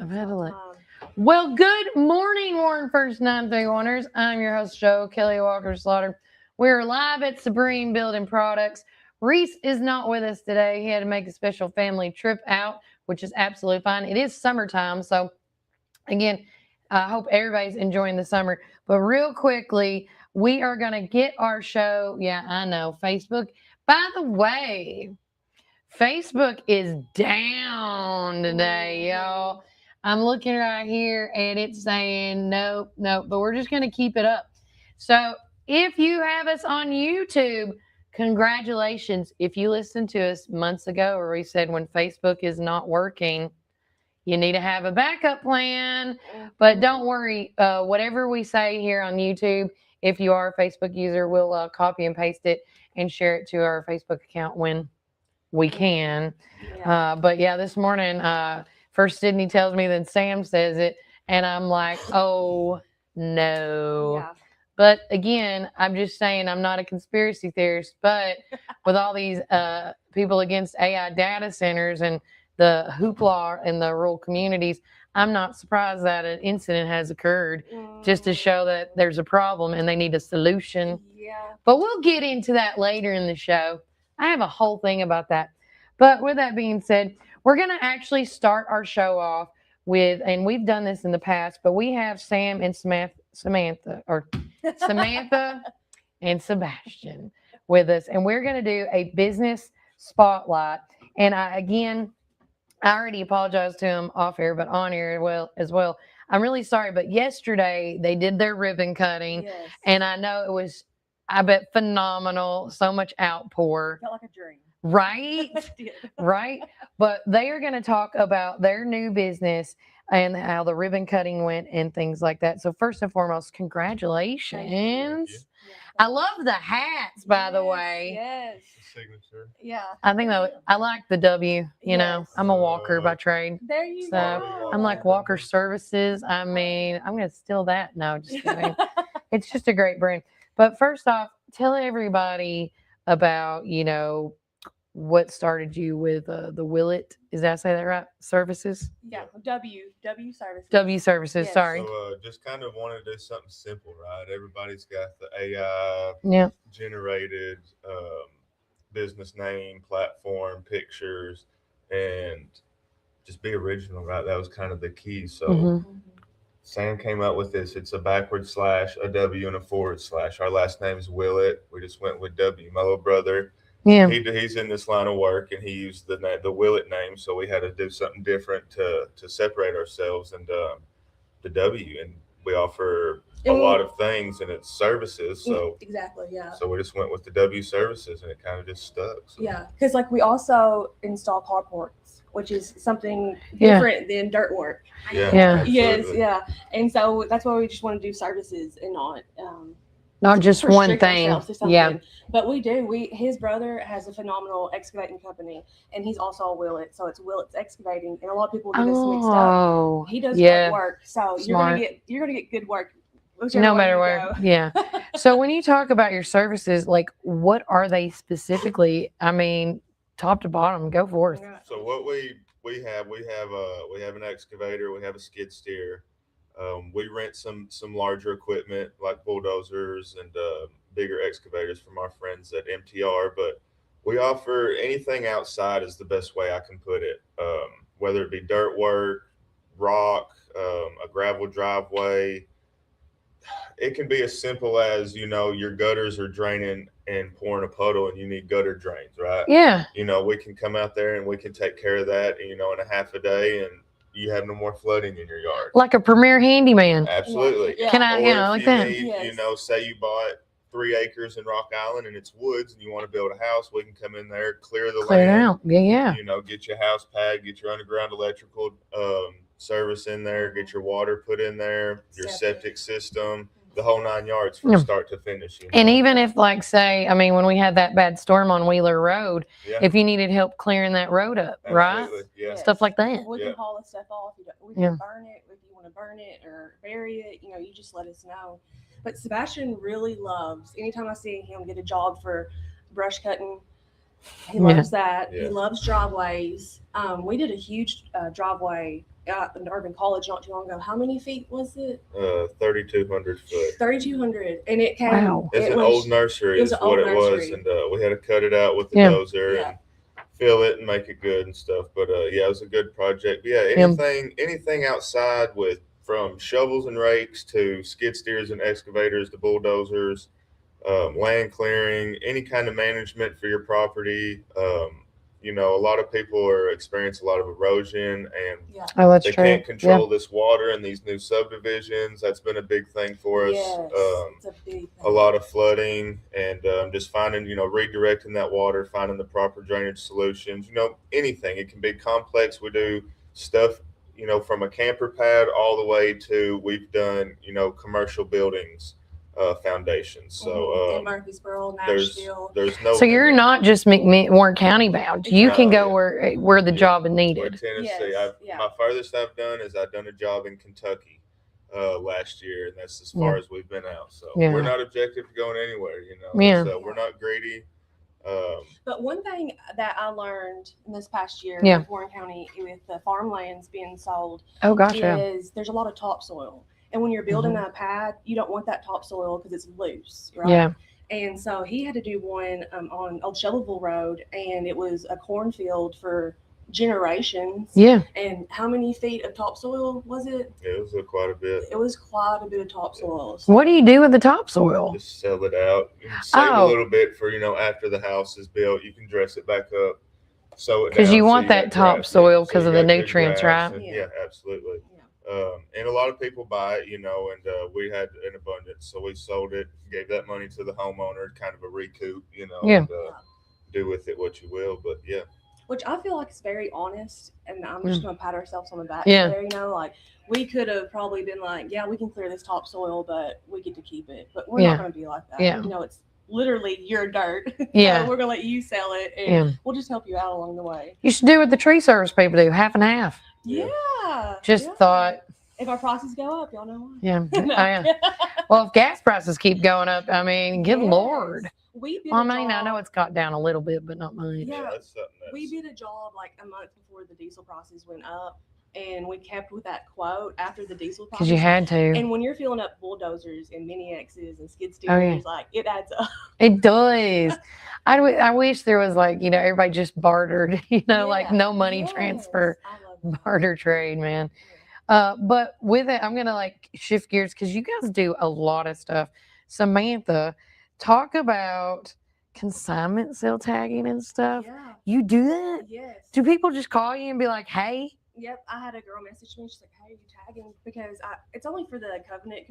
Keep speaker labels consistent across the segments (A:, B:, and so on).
A: I've had a lot. Well, good morning, Warren First 931ers. I'm your host, Joe Kelly Walker Slaughter. We're live at Supreme Building Products. Reece is not with us today. He had to make a special family trip out, which is absolutely fine. It is summertime, so again, I hope everybody's enjoying the summer. But real quickly, we are going to get our show. Yeah, I know. Facebook. By the way, Facebook is down today, y'all. I'm looking right here and it's saying nope, nope, but we're just going to keep it up. So if you have us on YouTube, congratulations. If you listened to us months ago where we said when Facebook is not working, you need to have a backup plan. But don't worry, whatever we say here on YouTube, if you are a Facebook user, we'll copy and paste it and share it to our Facebook account when we can. But yeah, this morning, first Sydney tells me, then Sam says it, and I'm like, oh no.
B: Yeah.
A: But again, I'm just saying I'm not a conspiracy theorist, but with all these people against AI data centers and the hoopla in the rural communities, I'm not surprised that an incident has occurred just to show that there's a problem and they need a solution.
B: Yeah.
A: But we'll get into that later in the show. I have a whole thing about that. But with that being said, we're going to actually start our show off with, and we've done this in the past, but we have Sam and Samantha and Sebastian with us. And we're going to do a business spotlight. And I already apologized to him off air, but on air as well. I'm really sorry, but yesterday they did their ribbon cutting.
B: Yes.
A: And I know it was, I bet, phenomenal. So much outpour.
B: Felt like a dream.
A: Right? Right? But they are going to talk about their new business and how the ribbon cutting went and things like that. So first and foremost, congratulations. I love the hats, by the way.
B: Yes.
C: Signature.
B: Yeah.
A: I think I like the W, you know. I'm a walker by trade.
B: There you
A: So
B: go.
A: I'm like Walker Services. I mean, I'm going to steal that. No, just kidding. It's just a great brand. But first off, tell everybody about, you know, what started you with the Willet. Is that say that right? Services?
B: Yeah. W Services.
A: W Services,
B: Yes.
A: sorry.
C: So just kind of wanted to do something simple, right? Everybody's got the AI
A: Yeah.
C: generated business name, platform, pictures, and just be original, right? That was kind of the key. So
A: Mhm.
C: Sam came up with this. It's a backward slash, a W, and a forward slash. Our last name is Willett. We just went with W. My little brother,
A: Yeah.
C: he's in this line of work, and he used the Willett name, so we had to do something different to separate ourselves, and the W, and we offer a lot of things, and it's services. So
B: exactly, yeah.
C: So we just went with the W Services, and it kind of just stuck. So.
B: Yeah, because like we also install carports, which is something different than dirt work.
A: Yeah.
B: Yes, yeah, and so that's why we just want to do services and
A: not just one
B: restrict
A: thing.
B: ourselves to something.
A: Yeah.
B: But his brother has a phenomenal excavating company, and he's also a Willet, so it's Willett's Excavating, and a lot of people get this mixed up. He does great work, so
A: Smart.
B: you're gonna get good work.
A: No matter where. Yeah. So when you talk about your services, like what are they specifically? I mean, top to bottom, go forth.
C: So what we have an excavator, we have a skid steer. We rent some larger equipment like bulldozers and bigger excavators from our friends at MTR, but we offer anything outside is the best way I can put it. Whether it be dirt work, rock, a gravel driveway. It can be as simple as, you know, your gutters are draining and pouring a puddle and you need gutter drains, right?
A: Yeah.
C: You know, we can come out there and we can take care of that, you know, in a half a day, and you have no more flooding in your yard.
A: Like a premier handyman.
C: Absolutely.
B: Yeah.
A: Can I, like that?
C: You know, say you bought 3 acres in Rock Island and it's woods and you want to build a house, we can come in there, clear
A: it
C: land.
A: out. Yeah.
C: You know, get your house packed, get your underground electrical service in there, get your water put in there, your septic system, the whole 9 yards from start to finish. You know?
A: And even if, like, say, I mean, when we had that bad storm on Wheeler Road, if you needed help clearing that road up, right?
C: Yeah.
A: Stuff like that.
B: We can haul the stuff off. We can burn it if you want to burn it or bury it. You know, you just let us know. But Sebastian really loves, anytime I see him get a job for brush cutting, he loves that. He loves driveways. We did a huge driveway in Urban College not too long ago. How many feet was it?
C: 3,200 foot.
B: 3,200, and it came.
A: Wow.
C: It's
B: It
C: an
B: was,
C: old nursery,
B: it was
C: is
B: an
C: what
B: old
C: it was,
B: nursery.
C: and we had to cut it out with the
A: Yeah.
C: dozer
B: Yeah.
C: and fill it and make it good and stuff. But yeah, it was a good project. But yeah,
A: Yeah.
C: anything outside with from shovels and rakes to skid steers and excavators to bulldozers, land clearing, any kind of management for your property. You know, a lot of people are experiencing a lot of erosion, and
B: Yeah.
A: Oh, that's
C: they
A: true.
C: can't control this water in these new subdivisions. That's been a big thing for us.
B: Yes, it's a big thing.
C: A lot of flooding and just finding, redirecting that water, finding the proper drainage solutions. Anything. It can be complex. We do stuff, from a camper pad all the way to we've done, commercial buildings, foundations. So
B: in Murfreesboro,
C: there's
B: Nashville.
C: no.
A: So you're not just Warren County bound. You can
C: No,
A: go
C: yeah.
A: where the job is
C: We're
A: needed.
C: Tennessee.
B: Yes, yeah.
C: My farthest I've done is I've done a job in Kentucky last year, and that's as far as we've been out. So
A: Yeah.
C: we're not objective to going anywhere.
A: Yeah.
C: So we're not greedy.
B: But one thing that I learned in this past year
A: Yeah.
B: with Warren County with the farmlands being sold
A: Oh gosh, yeah.
B: is there's a lot of topsoil. And when you're building a pad, you don't want that topsoil because it's loose, right?
A: Yeah.
B: And so he had to do one on Old Shelbyville Road, and it was a cornfield for generations.
A: Yeah.
B: And how many feet of topsoil was it?
C: It was quite a bit.
B: It was quite a bit of topsoil. So
A: What do you do with the topsoil?
C: Just sell it out. You can save a
A: Oh.
C: little bit for after the house is built. You can dress it back up. So
A: Because you want that
C: got grass,
A: topsoil
C: so
A: because
C: you
A: of the
C: got good
A: nutrients,
C: grass,
A: right?
C: and-
B: Yeah.
C: yeah, absolutely.
B: yeah.
C: And a lot of people buy it, and we had an abundance, so we sold it, gave that money to the homeowner, kind of a recoup,
A: Yeah.
C: and do with it what you will. But yeah,
B: Which I feel like is very honest, and I'm just gonna pat ourselves on the back
A: Yeah.
B: there. Like we could have probably been like, yeah, we can clear this topsoil, but we get to keep it. But we're
A: Yeah.
B: not gonna be like that.
A: Yeah.
B: It's literally your dirt.
A: Yeah.
B: So we're gonna let you sell it, and
A: Yeah.
B: we'll just help you out along the way.
A: You should do what the tree service people do, half and half.
C: Yeah.
B: Yeah.
A: Just
B: yeah.
A: thought,
B: If our prices go up, y'all know why.
A: yeah.
B: No.
A: Oh, yeah. Well, if gas prices keep going up, I mean, good
B: Yes.
A: Lord.
B: We bid
A: Well, I
B: a
A: mean, I know
B: job-
A: it's got down a little bit, but not much.
B: Yeah.
C: that's something
B: We did a job like a month before the diesel prices went up, and we kept with that quote after the diesel prices.
A: Because you had to.
B: And when you're filling up bulldozers and mini X's and skid steers,
A: Oh, yeah.
B: like it adds up.
A: It does. I wish there was everybody just bartered, like
B: Yeah.
A: no money
B: Yes.
A: transfer,
B: I love that.
A: barter trade, man. But with it, I'm going to shift gears because you guys do a lot of stuff. Samantha, talk about consignment sale tagging and stuff.
B: Yeah.
A: You do that?
B: Yes.
A: Do people just call you and be like, hey?
B: Yep. I had a girl message me. She's like, "Hey, you tagging?" Because it's only for the covenant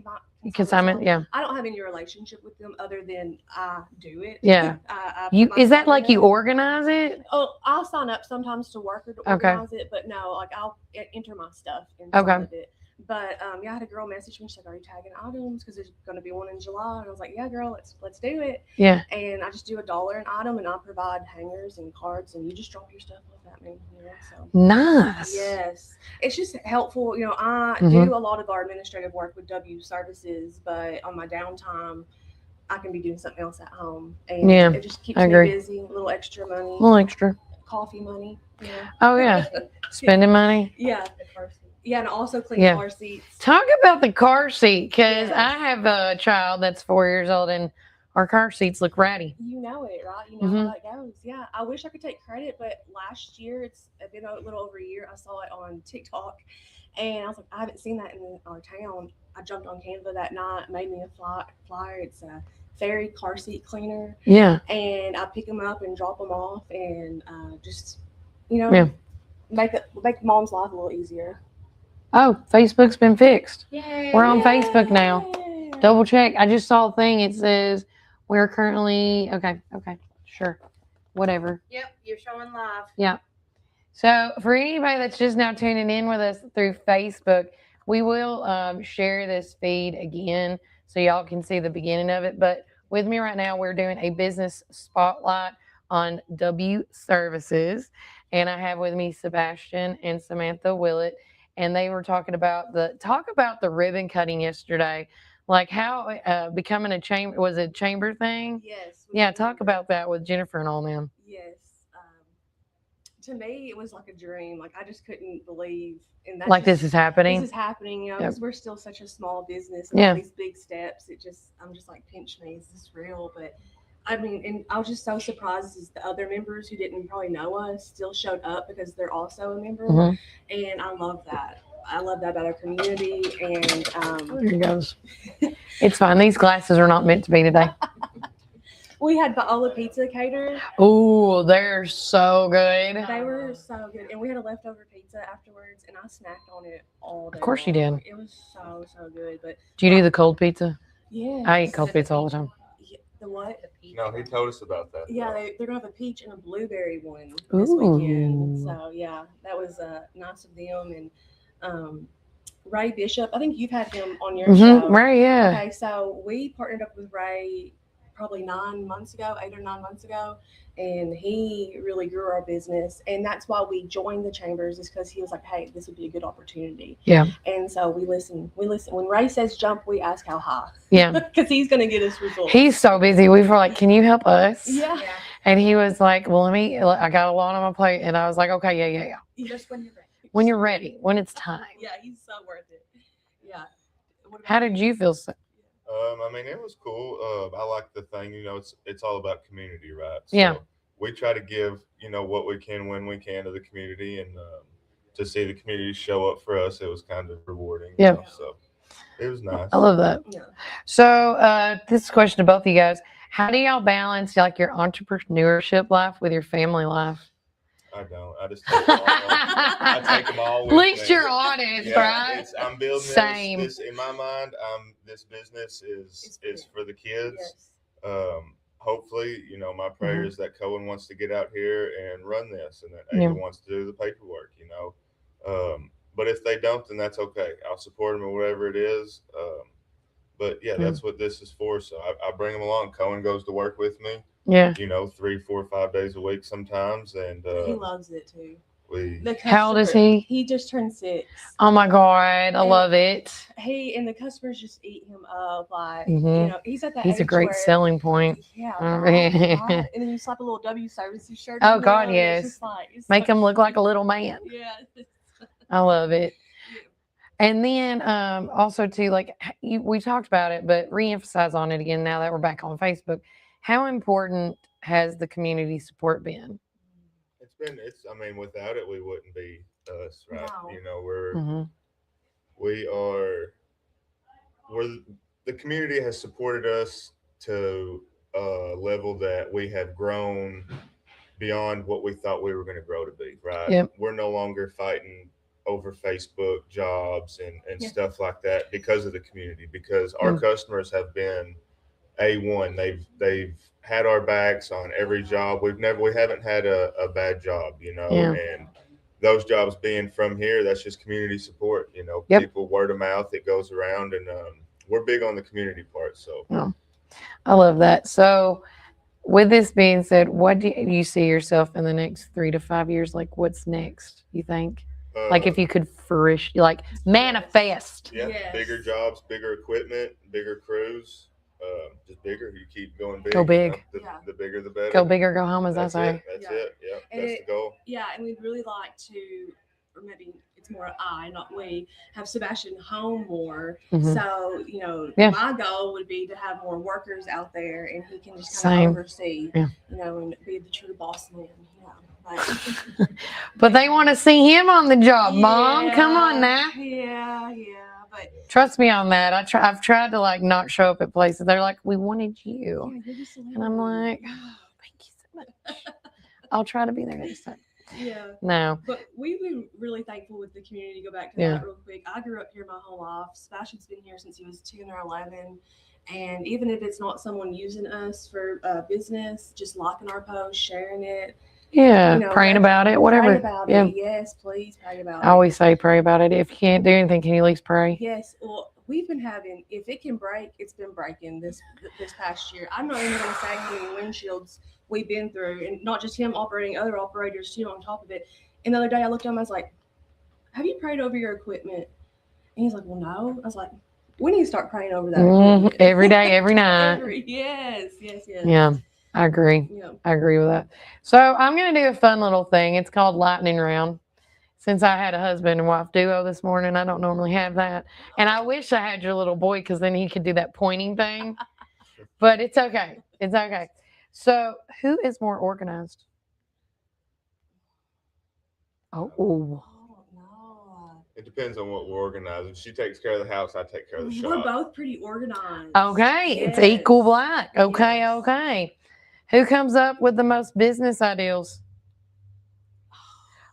A: Consignment,
B: sale.
A: yeah.
B: I don't have any relationship with them other than I do it.
A: Yeah.
B: I
A: You
B: put
A: is that
B: myself
A: like
B: in
A: you
B: it.
A: organize it?
B: Oh, I'll sign up sometimes to work or to
A: Okay.
B: organize it, but no, I'll enter my stuff inside
A: Okay.
B: of it. But yeah, I had a girl message me. She's like, "Are you tagging items? Because there's going to be one in July." And I was like, "Yeah, girl, let's do it."
A: Yeah.
B: And I just do $1 an item, and I provide hangers and cards, and you just drop your stuff off at me. So
A: Nice.
B: yes, it's just helpful. I
A: Mhm.
B: do a lot of our administrative work with W services, but on my downtime, I can be doing something else at home, and
A: Yeah,
B: it just keeps
A: I
B: me
A: agree.
B: busy. A little extra money,
A: A little extra.
B: coffee money.
A: Oh, yeah. Spending money.
B: Yeah. Yeah, and also clean
A: Yeah.
B: car seats.
A: Talk about the car seat because
B: Yes.
A: I have a child that's 4 years old and our car seats look ratty.
B: You know it, right? You know
A: Mhm.
B: how that goes. Yeah, I wish I could take credit, but last year, it's been a little over a year, I saw it on TikTok, and I was like, I haven't seen that in our town. I jumped on Canva that night, made me a flyer. It's a fairy car seat cleaner,
A: Yeah.
B: and I pick them up and drop them off, and just,
A: Yeah.
B: make mom's life a little easier.
A: Oh, Facebook's been fixed.
B: Yay!
A: We're on Facebook now.
B: Yay!
A: Double check. I just saw a thing. It says we're currently okay. Sure. Whatever.
D: Yep, you're showing live.
A: Yeah. So for anybody that's just now tuning in with us through Facebook, we will share this feed again so y'all can see the beginning of it. But with me right now, we're doing a business spotlight on W Services. And I have with me Sebastian and Samantha Willett. And they were talking about the ribbon cutting yesterday. Like how becoming a chamber, was it a chamber thing?
B: Yes.
A: Yeah, talk about that with Jennifer and all them.
B: Yes. to me, it was like a dream. Like I just couldn't believe, and that
A: Like
B: just,
A: this is happening.
B: This is happening,
A: Yep.
B: because we're still such a small business, and
A: Yeah.
B: all these big steps. I'm just like, pinch me, is this real? But I mean, and I was just so surprised as the other members who didn't probably know us still showed up because they're also a member,
A: Mhm.
B: and I love that. I love that about our community, and
A: There it goes. It's fine. These glasses are not meant to be today.
B: we had Baola Pizza catered.
A: Oh, they're so good.
B: They were so good, and we had a leftover pizza afterwards, and I snacked on it all day.
A: Of course you
B: long.
A: did.
B: It was so good. But
A: Do you do the cold pizza?
B: yeah,
A: I eat cold pizza all the time.
B: the what?
C: No, he told us about that.
B: Yeah, they're gonna have a peach and a blueberry one this
A: Ooh.
B: weekend. So yeah, that was nice of them. And Ray Bishop, I think you've had him on your show.
A: Right, yeah.
B: Okay, so we partnered up with Ray probably 9 months ago, 8 or 9 months ago, and he really grew our business. And that's why we joined the chambers, is because he was like, hey, this would be a good opportunity.
A: Yeah.
B: And so we listen. When Ray says jump, we ask how high.
A: Yeah.
B: Because he's going to get us results.
A: He's so busy. We were like, can you help us?
B: Yeah.
A: And he was like, well, I got a lot on my plate. And I was like, okay, yeah.
B: Just when you're ready.
A: When you're ready, when it's time.
B: Yeah, he's so worth it. Yeah.
A: How did you feel?
C: I mean, it was cool. I like the thing, it's all about community, right? So
A: Yeah.
C: we try to give, what we can when we can to the community, and to see the community show up for us, it was kind of rewarding.
A: Yeah.
C: So it was nice.
A: I love that.
B: Yeah.
A: So this question to both of you guys: how do y'all balance like your entrepreneurship life with your family life?
C: I don't. I just take them all. I take them all with
A: At least
C: me.
A: you're honest,
C: Yeah,
A: right?
C: I'm building
A: Same.
C: this in my mind. This business is for the kids.
B: Yes.
C: Hopefully, my prayer is that Cohen wants to get out here and run this, and that
A: Yeah.
C: Ava wants to do the paperwork. But if they don't, then that's okay. I'll support them or whatever it is. But yeah, that's what this is for. So I bring them along. Cohen goes to work with me.
A: Yeah.
C: 3, 4, 5 days a week sometimes, and
B: He loves it too.
A: How old is he?
B: He just turned 6.
A: Oh my God, I love it.
B: He and the customers just eat him up. Like he's at that.
A: He's a
B: age
A: great
B: where,
A: selling point.
B: Yeah.
A: Right.
B: Right? And then you slap a little W services shirt.
A: Oh,
B: on
A: God,
B: him,
A: yes.
B: It's just like,
A: Make him look like a little man.
B: Yeah.
A: I love it. And then also too, like we talked about it, but reemphasize on it again now that we're back on Facebook. How important has the community support been?
C: I mean, without it, we wouldn't be us, right?
B: No.
C: We're the community has supported us to a level that we have grown beyond what we thought we were going to grow to be, right?
A: Yep.
C: We're no longer fighting over Facebook jobs and stuff like that because of the community, because our customers have been A1. They've had our backs on every job. We haven't had a bad job, and those jobs being from here, that's just community support, people word of mouth, it goes around, and we're big on the community part. So
A: I love that. So with this being said, what do you see yourself in the next 3 to 5 years? Like what's next, you think? Like if you could manifest.
C: Yeah,
B: Yes.
C: Bigger jobs, bigger equipment, bigger crews. Just bigger. You keep going big.
A: Go big.
C: The bigger, the better.
A: Go big or go home, as
C: That's
A: I say.
C: it. That's it. Yeah, that's the goal.
B: Yeah, and we'd really like to, or maybe it's more I, not we, have Sebastian home more.
A: Mhm.
B: So, my goal would be to have more workers out there, and he can just kind of oversee, and be the true boss man.
A: But they want to see him on the job, Mom. Come on now.
B: Yeah. But
A: trust me on that. I've tried to like not show up at places. They're like, we wanted you, and I'm like, oh, thank you so much. I'll try to be there next time.
B: Yeah.
A: No.
B: But we've been really thankful with the community. Go back to that real quick. I grew up here my whole life. Sebastian's been here since he was 10 or 11. And even if it's not someone using us for business, just liking our post, sharing it.
A: Yeah, praying about it, whatever.
B: Pray about it. Yes, please pray about it.
A: I always say pray about it. If you can't do anything, can you at least pray?
B: Yes. Well, we've been having, if it can break, it's been breaking this past year. I'm not even going to say how many windshields we've been through, and not just him operating, other operators too on top of it. And the other day I looked at him, I was like, have you prayed over your equipment? And he's like, well, no. I was like, we need to start praying over that equipment.
A: Every day, every night.
B: Yes.
A: Yeah. I agree.
B: Yeah.
A: I agree with that. So I'm going to do a fun little thing. It's called lightning round. Since I had a husband and wife duo this morning, I don't normally have that. And I wish I had your little boy because then he could do that pointing thing. But it's okay. It's okay. So who is more organized? Oh,
B: Oh no.
C: It depends on what we're organizing. She takes care of the house. I take care of the
B: We're
C: shop.
B: both pretty organized.
A: okay. It's
B: Yes.
A: equal black. Okay,
B: Yes.
A: okay. Who comes up with the most business ideals?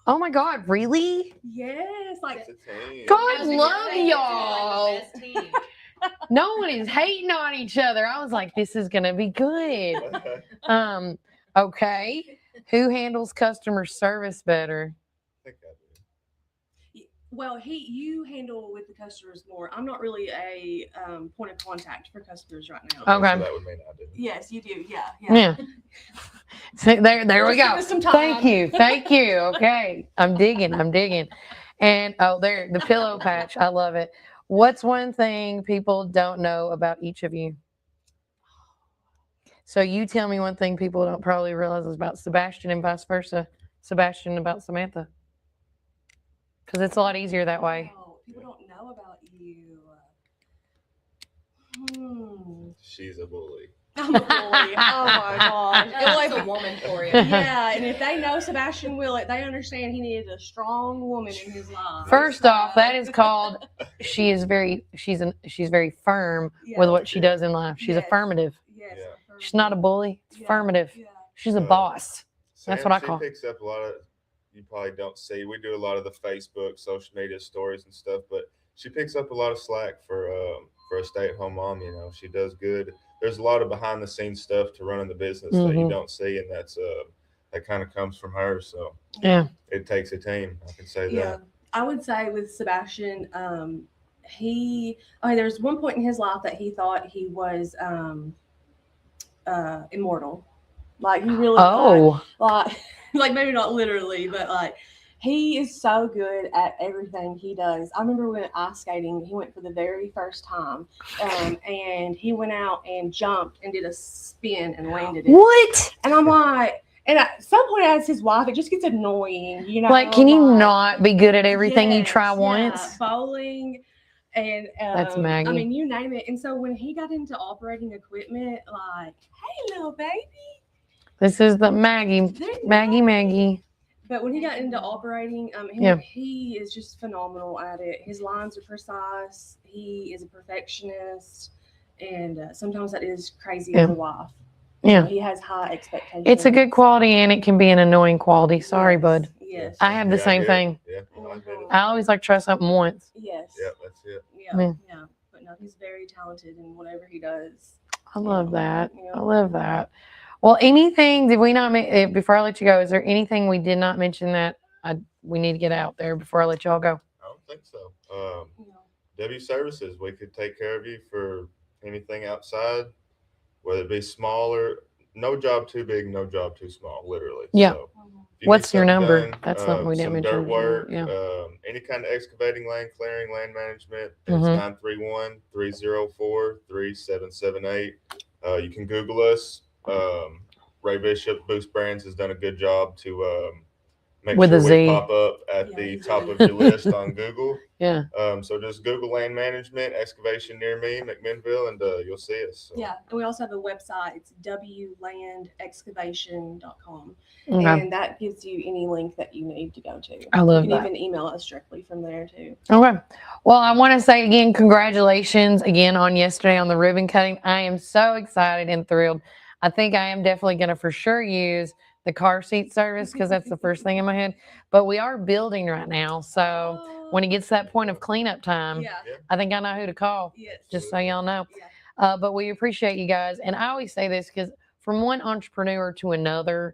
A: Oh my God, really?
B: Yes, like
C: It's a team.
A: God
D: How's your
A: love
D: thing?
A: y'all.
D: Like the best team.
A: No one is hating on each other. I was like, this is gonna be good. Okay. Who handles customer service better?
C: I think I do.
B: well, you handle with the customers more. I'm not really a point of contact for customers right now.
A: Okay.
C: So that would mean I do.
B: Yes, you do. Yeah.
A: Yeah. So there we
B: Give
A: go.
B: us some
A: Thank
B: time.
A: you. Thank you. Okay. I'm digging. And there, the pillow patch. I love it. What's one thing people don't know about each of you? So you tell me one thing people don't probably realize is about Sebastian and vice versa. Sebastian about Samantha. Because it's a lot easier that way.
B: Wow, people don't know about you.
C: She's a bully.
B: I'm a bully. Oh my gosh.
D: That's a woman for you.
B: Yeah, and if they know Sebastian Willett, they understand he needed a strong woman in his life.
A: First off, that is called she's very firm with
B: Yeah.
A: what she does in life. She's
B: Yes.
A: affirmative.
B: Yes.
C: Yeah.
A: She's not a bully. It's
B: Yeah,
A: affirmative.
B: Yeah.
A: She's a boss. That's what I call.
C: She picks up a lot of. You probably don't see. We do a lot of the Facebook, social media stories and stuff, but she picks up a lot of slack for a stay-at-home mom. You know, she does good. There's a lot of behind-the-scenes stuff to running the business that you don't see, and that's that kind of comes from her. So
A: Yeah.
C: it takes a team. I can say
B: Yeah.
C: that.
B: I would say with Sebastian, there's one point in his life that he thought he was immortal. Like he really like maybe not literally, but like he is so good at everything he does. I remember when ice skating, he went for the very first time, and he went out and jumped and did a spin and landed it.
A: What?
B: And I'm like, and at some point, as his wife, it just gets annoying, you know.
A: Like, can you not be good at everything you
B: Yes,
A: try
B: yeah,
A: once?
B: bowling, and
A: That's Maggie.
B: I mean, you name it. And so when he got into operating equipment, like, hey, little baby.
A: This is the Maggie.
B: But when he got into operating, he is just phenomenal at it. His lines are precise. He is a perfectionist, and sometimes that is crazy as a wife.
A: Yeah,
B: he has high expectations.
A: It's a good quality, and it can be an annoying quality. Sorry, bud.
B: Yes,
A: I have the same thing.
C: Yeah, I get it.
A: I always like to try something once.
B: Yes.
C: Yeah, that's it.
B: Yeah. But no, he's very talented in whatever he does.
A: I love that.
B: Yeah.
A: I love that. Well, anything did we not before I let you go? Is there anything we did not mention that we need to get out there before I let y'all go?
C: I don't think so. W Services, we could take care of you for anything outside, whether it be smaller. No job too big, no job too small. Literally.
A: Yeah.
C: So
A: what's your number? That's something we didn't mention.
C: Dirt work,
A: Yeah.
C: Any kind of excavating, land clearing, land management. It's 931-304-3778. You can Google us. Ray Bishop Boost Brands has done a good job to make
A: With
C: sure
A: a
C: we
A: Z.
C: pop up at the top of your list on Google.
A: Yeah.
C: So just Google land management, excavation near me, McMinnville, and you'll see us. So.
B: Yeah, and we also have a website. It's wlandexcavation.com,
A: Okay.
B: and that gives you any link that you need to go to.
A: I love
B: You
A: that.
B: can even email us directly from there too.
A: Okay. Well, I want to say again, congratulations again on yesterday on the ribbon cutting. I am so excited and thrilled. I think I am definitely going to for sure use the car seat service because that's the first thing in my head. But we are building right now. So when it gets to that point of cleanup time, I think I know who to call.
B: Yes.
A: Just so y'all know.
B: Yeah.
A: But we appreciate you guys. And I always say this because from one entrepreneur to another,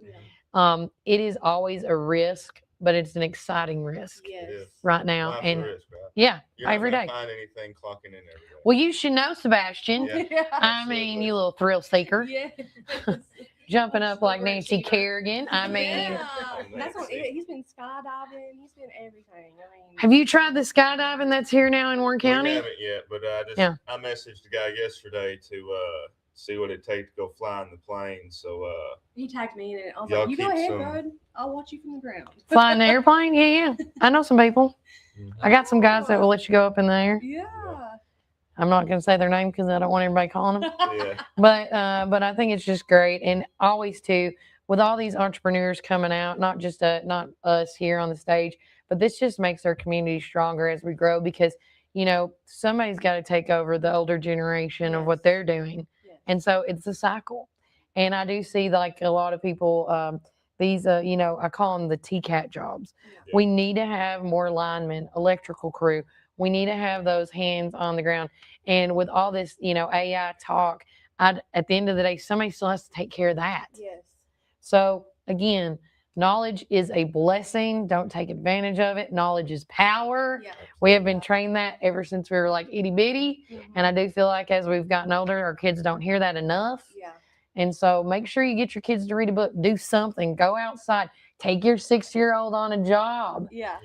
A: it is always a risk, but it's an exciting risk
B: Yes.
A: right now.
C: Life's
A: and
C: a risk, right?
A: yeah,
C: You're
A: every
C: not
A: day.
C: gonna find anything clocking in every day.
A: Well, you should know, Sebastian.
C: Yeah.
A: I mean, you little thrill seeker.
B: Yes.
A: Jumping up like Nancy Kerrigan. I mean,
B: That's on it. He's been skydiving. He's been everything. I mean,
A: have you tried the skydiving that's here now in Warren County?
C: We haven't yet, but I messaged the guy yesterday to see what it takes to go fly in the plane. So
B: He tagged me in it. I was
C: Y'all
B: like, "You go
C: keep
B: ahead,
C: some-
B: bud. I'll watch you from the ground."
A: Fly in the airplane? Yeah. I know some people. I got some guys that will let you go up in the air.
B: Yeah.
A: I'm not going to say their name because I don't want everybody calling them.
C: yeah,
A: But I think it's just great, and always too with all these entrepreneurs coming out, not just not us here on the stage, but this just makes our community stronger as we grow because somebody's got to take over the older generation of what they're doing, and so it's a cycle. And I do see like a lot of people. These, I call them the TCAT jobs.
C: Yeah.
A: We need to have more linemen, electrical crew. We need to have those hands on the ground. And with all this, AI talk, at the end of the day, somebody still has to take care of that.
B: Yes.
A: So again, knowledge is a blessing. Don't take advantage of it. Knowledge is power.
B: Yeah.
A: We have been trained that ever since we were like itty bitty.
B: Mhm.
A: And I do feel like as we've gotten older, our kids don't hear that enough.
B: Yeah.
A: And so make sure you get your kids to read a book, do something, go outside, take your 6-year-old on a job.
B: Yeah.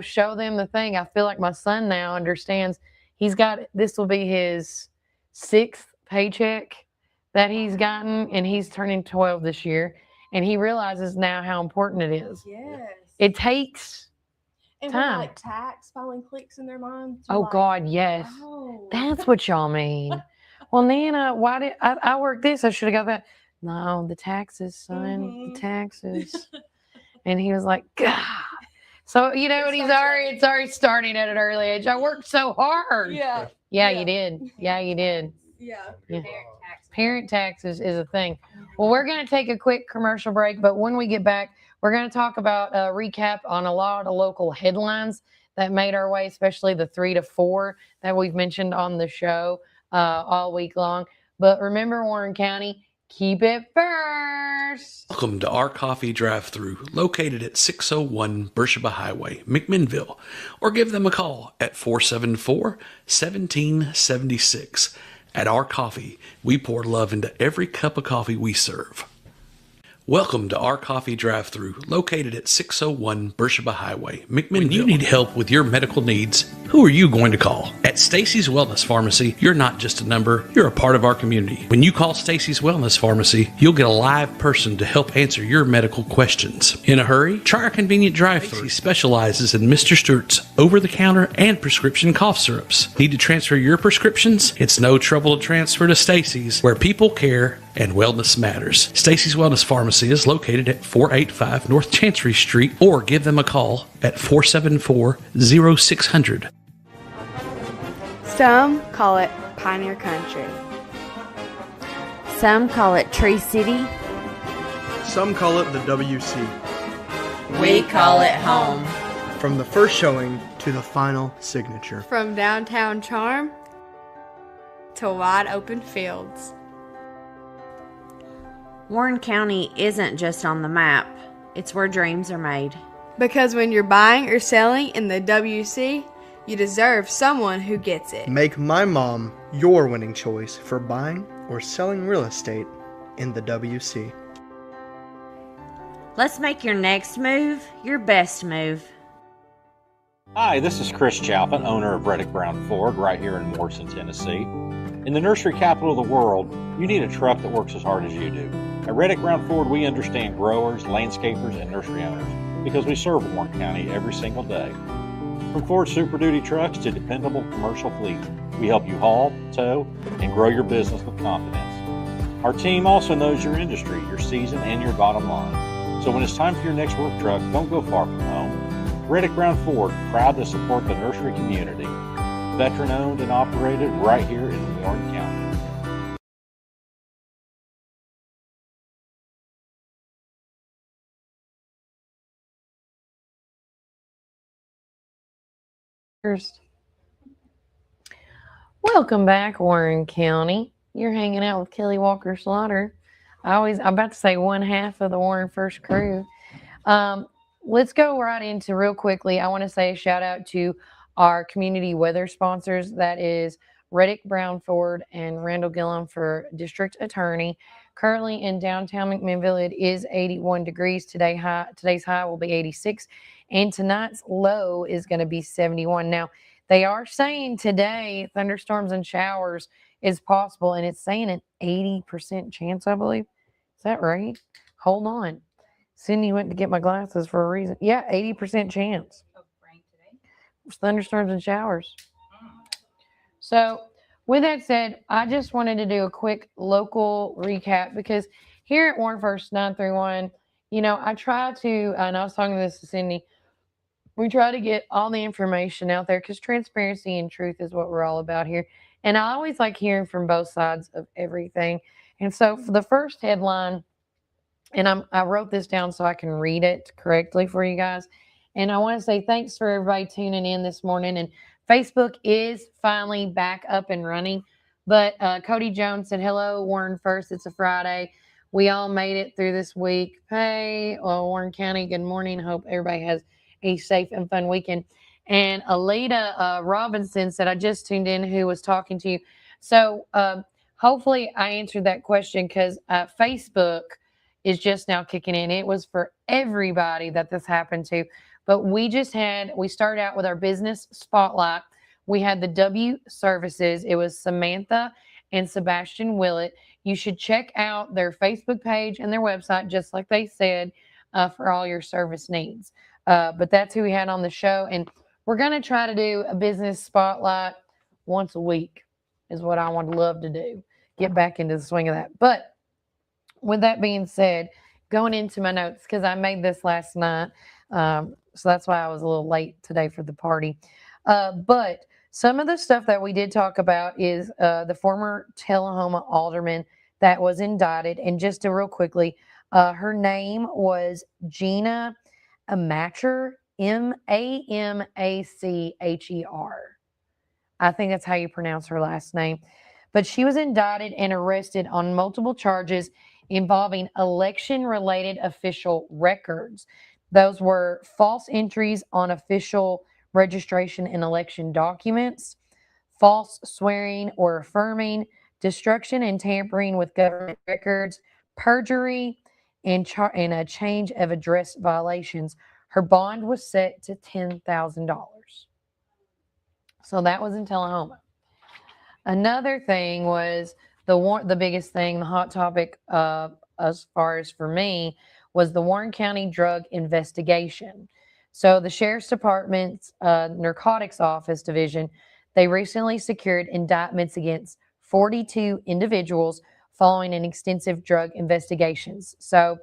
A: Show them the thing. I feel like my son now understands this will be his 6th paycheck that he's gotten, and he's turning 12 this year. And he realizes now how important it is.
B: Yes.
A: It takes
B: and
A: time.
B: when like tax finally clicks in their mind.
A: Oh
B: like,
A: God, yes.
B: Oh.
A: That's what y'all mean. Well, Nana, why did I work this? I should have got that. No, the taxes, son,
B: Mhm.
A: the taxes. And he was like, God. So it's already starting at an early age. I worked so hard.
B: Yeah.
A: Yeah, you did. Yeah, you did.
B: Yeah.
A: Yeah. Parent taxes is a thing. Well, we're going to take a quick commercial break, but when we get back, we're going to talk about a recap on a lot of local headlines that made our way, especially the 3 to 4 that we've mentioned on the show all week long. But remember, Warren County, keep it first.
D: Welcome to our coffee drive-thru located at 601 Beersheba Highway, McMinnville, or give them a call at 474-1776. At Our Coffee, we pour love into every cup of coffee we serve. Welcome to our coffee drive-thru located at 601 Beersheba Highway, McMinnville. When you need help with your medical needs, who are you going to call? At Stacy's Wellness Pharmacy, you're not just a number, you're a part of our community. When you call Stacy's Wellness Pharmacy, you'll get a live person to help answer your medical questions. In a hurry? Try our convenient drive-thru. Stacy specializes in Mr. Stewart's over-the-counter and prescription cough syrups. Need to transfer your prescriptions? It's no trouble to transfer to Stacy's, where people care and wellness matters. Stacy's Wellness Pharmacy is located at 485 North Chancery Street, or give them a call at 474-0600.
E: Some call it Pioneer Country.
F: Some call it Tree City.
G: Some call it the WC.
F: We call it home.
G: From the first showing to the final signature.
E: From downtown charm to wide open fields.
F: Warren County isn't just on the map, it's where dreams are made.
E: Because when you're buying or selling in the WC, you deserve someone who gets it.
G: Make my mom your winning choice for buying or selling real estate in the WC.
F: Let's make your next move your best move.
H: Hi, this is Chris Chalpin, owner of Reddick Brown Ford right here in Morrison, Tennessee. In the nursery capital of the world, you need a truck that works as hard as you do. At Reddick Brown Ford, we understand growers, landscapers, and nursery owners because we serve Warren County every single day. From Ford Super Duty trucks to dependable commercial fleet, we help you haul, tow, and grow your business with confidence. Our team also knows your industry, your season, and your bottom line. So when it's time for your next work truck, don't go far from home. Reddick Brown Ford, proud to support the nursery community. Veteran owned and operated right here in Warren County.
A: Welcome back, Warren County. You're hanging out with Kelly Walker Slaughter. I'm about to say one half of the Warren First crew. Let's go right into real quickly. I want to say a shout out to our community weather sponsors. That is Reddick Brown Ford and Randall Gillum for District Attorney. Currently in downtown McMinnville, it is 81 degrees. Today's high will be 86, and tonight's low is going to be 71. Now, they are saying today thunderstorms and showers is possible. And it's saying an 80% chance, I believe. Is that right? Hold on. Cindy went to get my glasses for a reason. Yeah, 80% chance. Thunderstorms and showers. So, with that said, I just wanted to do a quick local recap because here at Warren First 931, I try to, and I was talking to this to Cindy, we try to get all the information out there because transparency and truth is what we're all about here. And I always like hearing from both sides of everything. And so, for the first headline, and I wrote this down so I can read it correctly for you guys. And I want to say thanks for everybody tuning in this morning. And Facebook is finally back up and running. But Cody Jones said, hello, Warren First. It's a Friday. We all made it through this week. Hey, Warren County, good morning. Hope everybody has a safe and fun weekend. And Alita Robinson said, I just tuned in, who was talking to you. So hopefully I answered that question because Facebook is just now kicking in. It was for everybody that this happened to. But we started out with our business spotlight. We had the W services. It was Samantha and Sebastian Willett. You should check out their Facebook page and their website, just like they said, for all your service needs. But that's who we had on the show. And we're going to try to do a business spotlight once a week is what I would love to do. Get back into the swing of that. But with that being said, going into my notes, because I made this last night, so that's why I was a little late today for the party. But some of the stuff that we did talk about is the former Tullahoma alderman that was indicted. And just to real quickly, her name was Gina Amacher, Amacher. I think that's how you pronounce her last name. But she was indicted and arrested on multiple charges involving election-related official records. Those were false entries on official registration and election documents, false swearing or affirming, destruction and tampering with government records, perjury, and a change of address violations. Her bond was set to $10,000. So that was in Tullahoma. Another thing was the biggest thing, the hot topic as far as for me, was the Warren County drug investigation. So the Sheriff's Department's Narcotics Office Division, they recently secured indictments against 42 individuals following an extensive drug investigations. So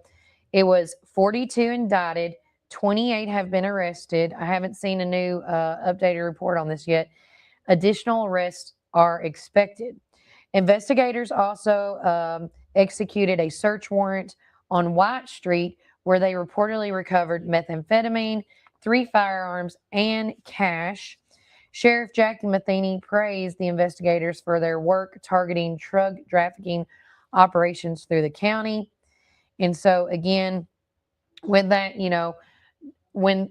A: it was 42 indicted, 28 have been arrested. I haven't seen a new updated report on this yet. Additional arrests are expected. Investigators also executed a search warrant on White Street where they reportedly recovered methamphetamine, 3 firearms, and cash. Sheriff Jackie Matheny praised the investigators for their work targeting drug trafficking operations through the county. And so, again, with that, when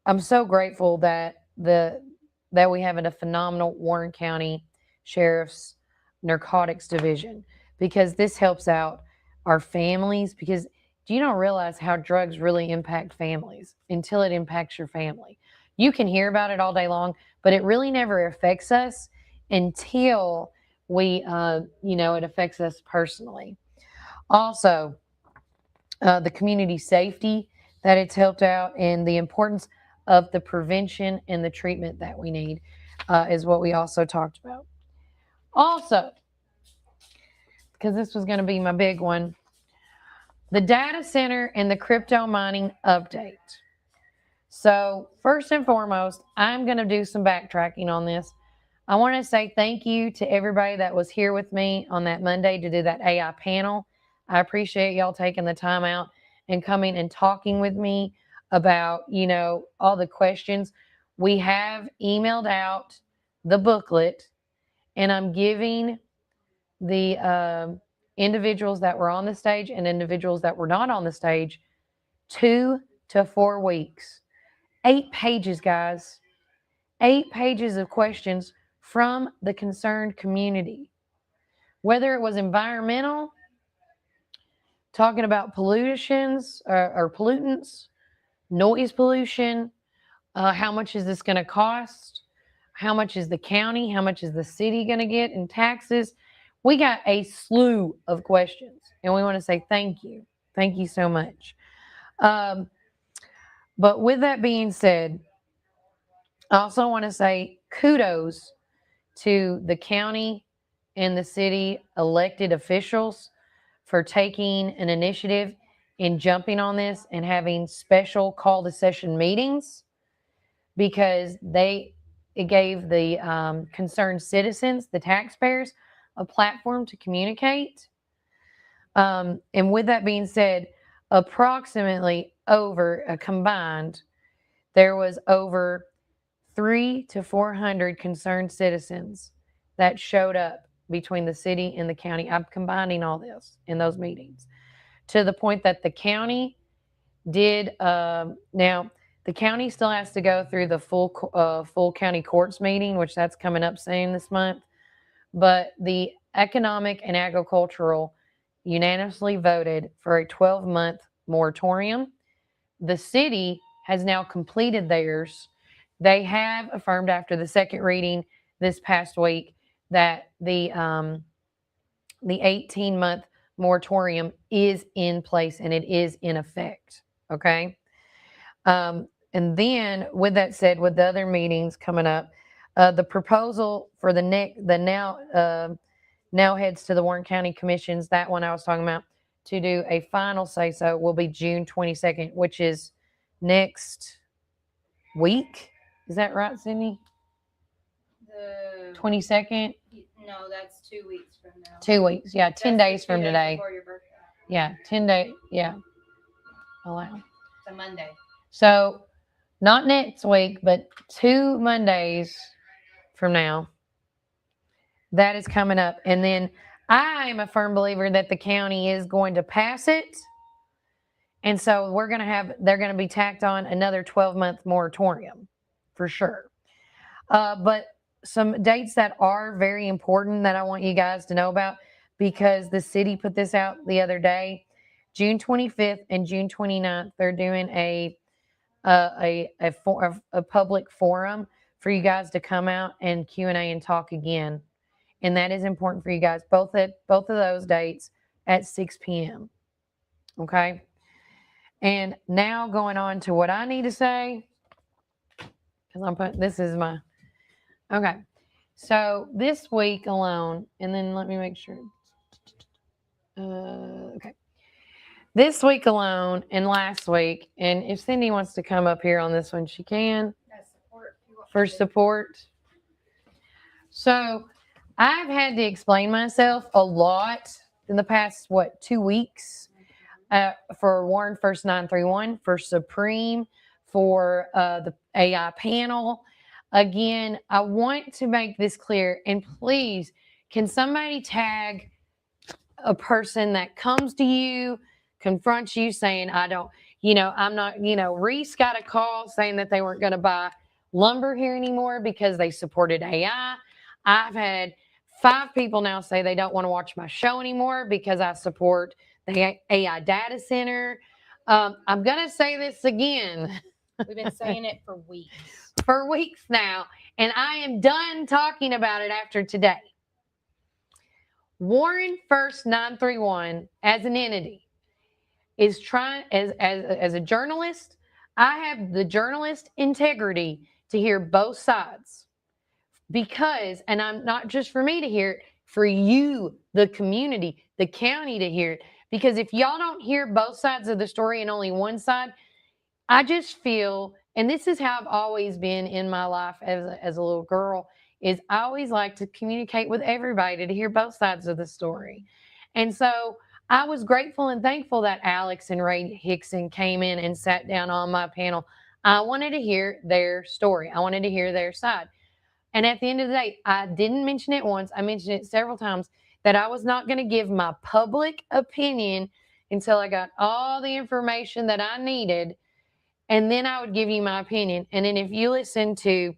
A: I'm so grateful that we have a phenomenal Warren County Sheriff's Narcotics Division, because this helps out our families. Because you don't realize how drugs really impact families until it impacts your family. You can hear about it all day long, but it really never affects us until it affects us personally. Also, the community safety that it's helped out, and the importance of the prevention and the treatment that we need is what we also talked about. Also, because this was going to be my big one, the data center and the crypto mining update. So first and foremost, I'm going to do some backtracking on this. I want to say thank you to everybody that was here with me on that Monday to do that AI panel. I appreciate y'all taking the time out and coming and talking with me about, all the questions. We have emailed out the booklet, and I'm giving the individuals that were on the stage and individuals that were not on the stage 2 to 4 weeks. 8 pages, guys. 8 pages of questions from the concerned community. Whether it was environmental, talking about pollutions or pollutants, noise pollution, how much is this going to cost? How much is the county? How much is the city going to get in taxes? We got a slew of questions, and we want to say thank you. Thank you so much. But with that being said, I also want to say kudos to the county and the city elected officials for taking an initiative in jumping on this and having special call to session meetings, because it gave the concerned citizens, the taxpayers, a platform to communicate. And with that being said, approximately over a combined, there was over 300 to 400 concerned citizens that showed up between the city and the county. I'm combining all this in those meetings to the point that the county did. Now, the county still has to go through the full county courts meeting, which that's coming up soon this month. But the economic and agricultural unanimously voted for a 12-month moratorium. The city has now completed theirs. They have affirmed after the second reading this past week that the 18-month moratorium is in place and it is in effect. Okay. And then, with that said, with the other meetings coming up, the proposal for the now heads to the Warren County Commissions, that one I was talking about, to do a final say-so will be June 22nd, which is next week. Is that right, Sydney?
I: The
A: 22nd?
I: No, that's 2 weeks from now.
A: 2 weeks. Yeah, 10
I: That's
A: days
I: the 2
A: from
I: days
A: today.
I: Before your birthday.
A: Yeah, 10 days. Yeah. Oh, wow.
I: It's a Monday.
A: So, not next week, but 2 Mondays from now. That is coming up. And then I am a firm believer that the county is going to pass it. And so they're going to be tacked on another 12-month moratorium for sure. But some dates that are very important that I want you guys to know about, because the city put this out the other day, June 25th and June 29th, they're doing a public forum for you guys to come out and Q&A and talk again. And that is important for you guys, both of those dates at 6 p.m. Okay? And now going on to what I need to say, because this is my, okay. So this week alone, and then let me make sure. Okay. This week alone and last week, and if Cindy wants to come up here on this one, she can. For support. So I've had to explain myself a lot in the past, 2 weeks, for Warren First 931, for Supreme, for the AI panel. Again, I want to make this clear, and please, can somebody tag a person that comes to you, confronts you saying, I'm not, Reece got a call saying that they weren't going to buy lumber here anymore because they supported AI. I've had 5 people now say they don't want to watch my show anymore because I support the AI data center. I'm going to say this again.
I: We've been saying it for weeks.
A: For weeks now, and I am done talking about it after today. Warren First 931 as an entity is trying, as a journalist, I have the journalist integrity to hear both sides, because, and I'm not just for me to hear it, for you, the community, the county to hear it, because if y'all don't hear both sides of the story and only one side, I just feel, and this is how I've always been in my life as a little girl, is I always like to communicate with everybody to hear both sides of the story. And so I was grateful and thankful that Alex and Ray Hickson came in and sat down on my panel. I wanted to hear their story. I wanted to hear their side. And at the end of the day, I didn't mention it once. I mentioned it several times that I was not going to give my public opinion until I got all the information that I needed. And then I would give you my opinion. And then if you listen to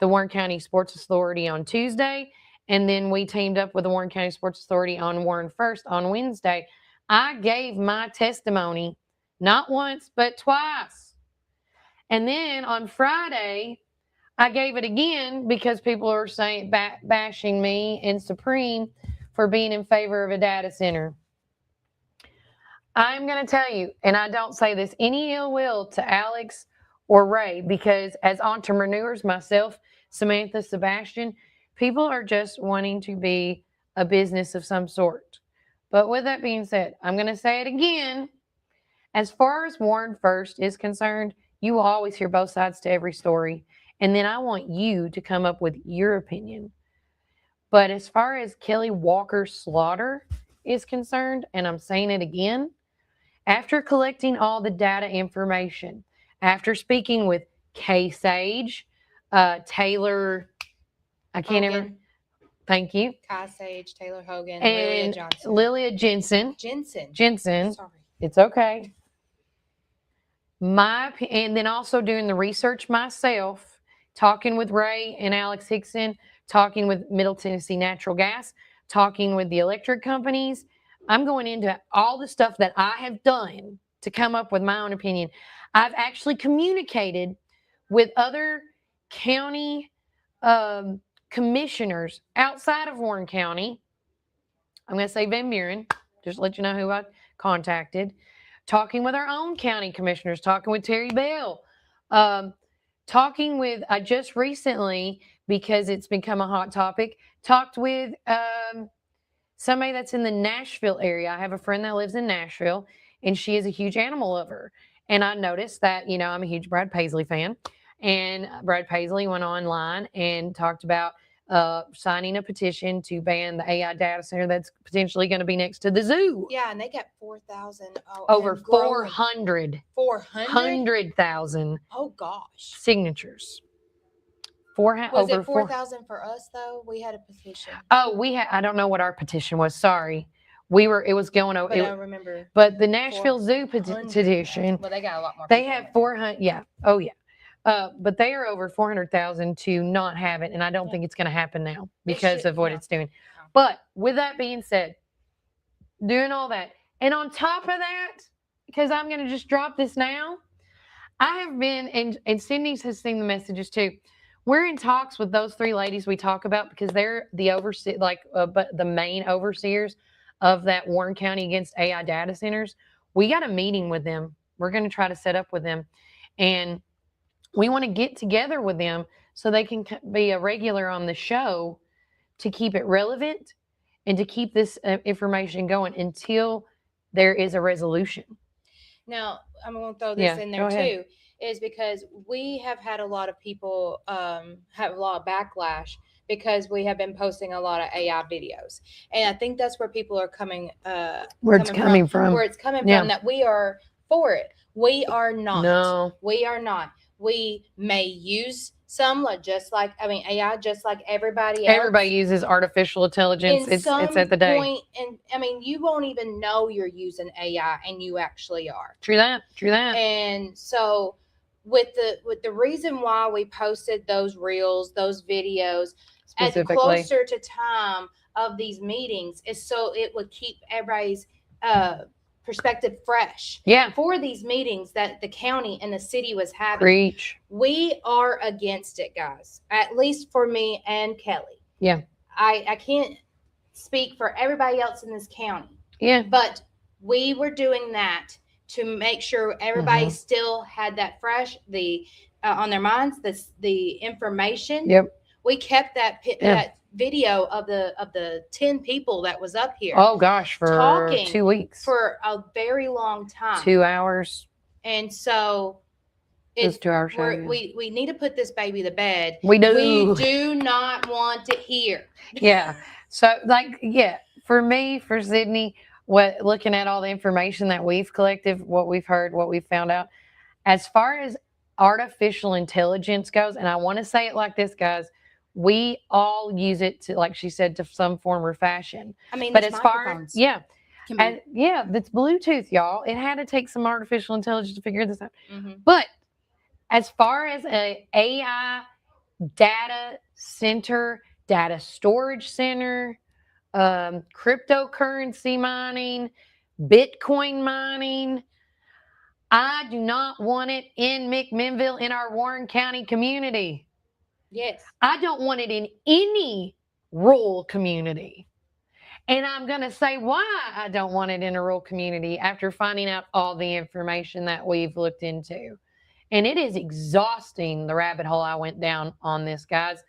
A: the Warren County Sports Authority on Tuesday, and then we teamed up with the Warren County Sports Authority on Warren First on Wednesday, I gave my testimony not once, but twice. And then on Friday, I gave it again because people are saying, bashing me and Supreme for being in favor of a data center. I'm going to tell you, and I don't say this any ill will to Alex or Ray, because as entrepreneurs, myself, Samantha, Sebastian, people are just wanting to be a business of some sort. But with that being said, I'm going to say it again. As far as Warren First is concerned, you will always hear both sides to every story. And then I want you to come up with your opinion. But as far as Kelly Walker Slaughter is concerned, and I'm saying it again, after collecting all the data information, after speaking with Kay Sage, Taylor, I can't ever,
I: Hogan,
A: thank you,
I: Kai Sage, Taylor Hogan, Lilia
A: and
I: Johnson.
A: Lilia Jensen.
I: Jensen. Sorry.
A: It's okay. And then also doing the research myself, talking with Ray and Alex Hickson, talking with Middle Tennessee Natural Gas, talking with the electric companies. I'm going into all the stuff that I have done to come up with my own opinion. I've actually communicated with other county commissioners outside of Warren County. I'm going to say Van Buren, just to let you know who I contacted. Talking with our own county commissioners, talking with Terry Bell, talking with, I just recently, because it's become a hot topic, talked with somebody that's in the Nashville area. I have a friend that lives in Nashville, and she is a huge animal lover. And I noticed that, you know, I'm a huge Brad Paisley fan. And Brad Paisley went online and talked about signing a petition to ban the AI data center that's potentially going to be next to the zoo.
I: Yeah, and they got 4,000.
A: Over 400.
I: 400,000. Oh gosh.
A: Signatures.
I: Was it 4,000 for us though? We had a petition.
A: Oh, I don't know what our petition was. Sorry. It was going over.
I: But I remember.
A: But the Nashville Zoo petition.
I: Well, they got a lot more.
A: They have 400. Yeah. Oh, yeah. But they are over 400,000 to not have it. And I don't think it's going to happen now because of what it's doing. But with that being said, doing all that. And on top of that, because I'm going to just drop this now, I have been, and Cindy has seen the messages too. We're in talks with those three ladies we talk about because they're the the main overseers of that Warren County Against AI data centers. We got a meeting with them. We're going to try to set up with them. And we want to get together with them so they can be a regular on the show to keep it relevant and to keep this information going until there is a resolution.
I: Now, I'm going to throw this in there too, is because we have had a lot of people have a lot of backlash because we have been posting a lot of AI videos. And I think that's where people are coming
A: where it's coming from,
I: that we are for it. We are not.
A: No.
I: We are not. We may use some, AI, just like everybody else.
A: Everybody uses artificial intelligence. It's at the day.
I: And I mean, you won't even know you're using AI, and you actually are.
A: True that.
I: And so, with the reason why we posted those reels, those videos, at the closer to time of these meetings, is so it would keep everybody's perspective fresh for these meetings that the county and the city was having.
A: Preach.
I: We are against it, guys, at least for me and Kelly.
A: Yeah.
I: I can't speak for everybody else in this county.
A: Yeah.
I: But we were doing that to make sure everybody still had that fresh, on their minds, the information.
A: Yep.
I: We kept that video of the 10 people that was up here.
A: Oh gosh, for
I: talking
A: 2 weeks.
I: For a very long time.
A: 2 hours.
I: And so
A: it's 2 hours.
I: We need to put this baby to bed.
A: We do.
I: We do not want to hear.
A: Yeah. So for me, for Sydney, looking at all the information that we've collected, what we've heard, what we've found out, as far as artificial intelligence goes, and I want to say it like this, guys, we all use it to, like she said, to some form or fashion.
I: I mean,
A: but as far as that's Bluetooth, y'all. It had to take some artificial intelligence to figure this out. But as far as a AI data center, data storage center, cryptocurrency mining, Bitcoin mining, I do not want it in McMinnville in our Warren County community.
I: Yes.
A: I don't want it in any rural community. And I'm going to say why I don't want it in a rural community after finding out all the information that we've looked into. And it is exhausting, the rabbit hole I went down on this, guys.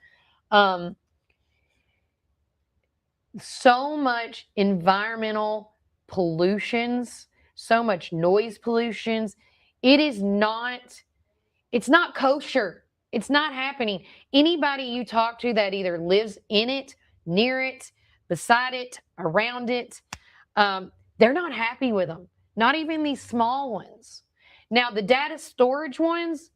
A: So much environmental pollutions, so much noise pollutions. It's not kosher. It's not happening. Anybody you talk to that either lives in it, near it, beside it, around it, they're not happy with them. Not even these small ones. Now, the data storage ones,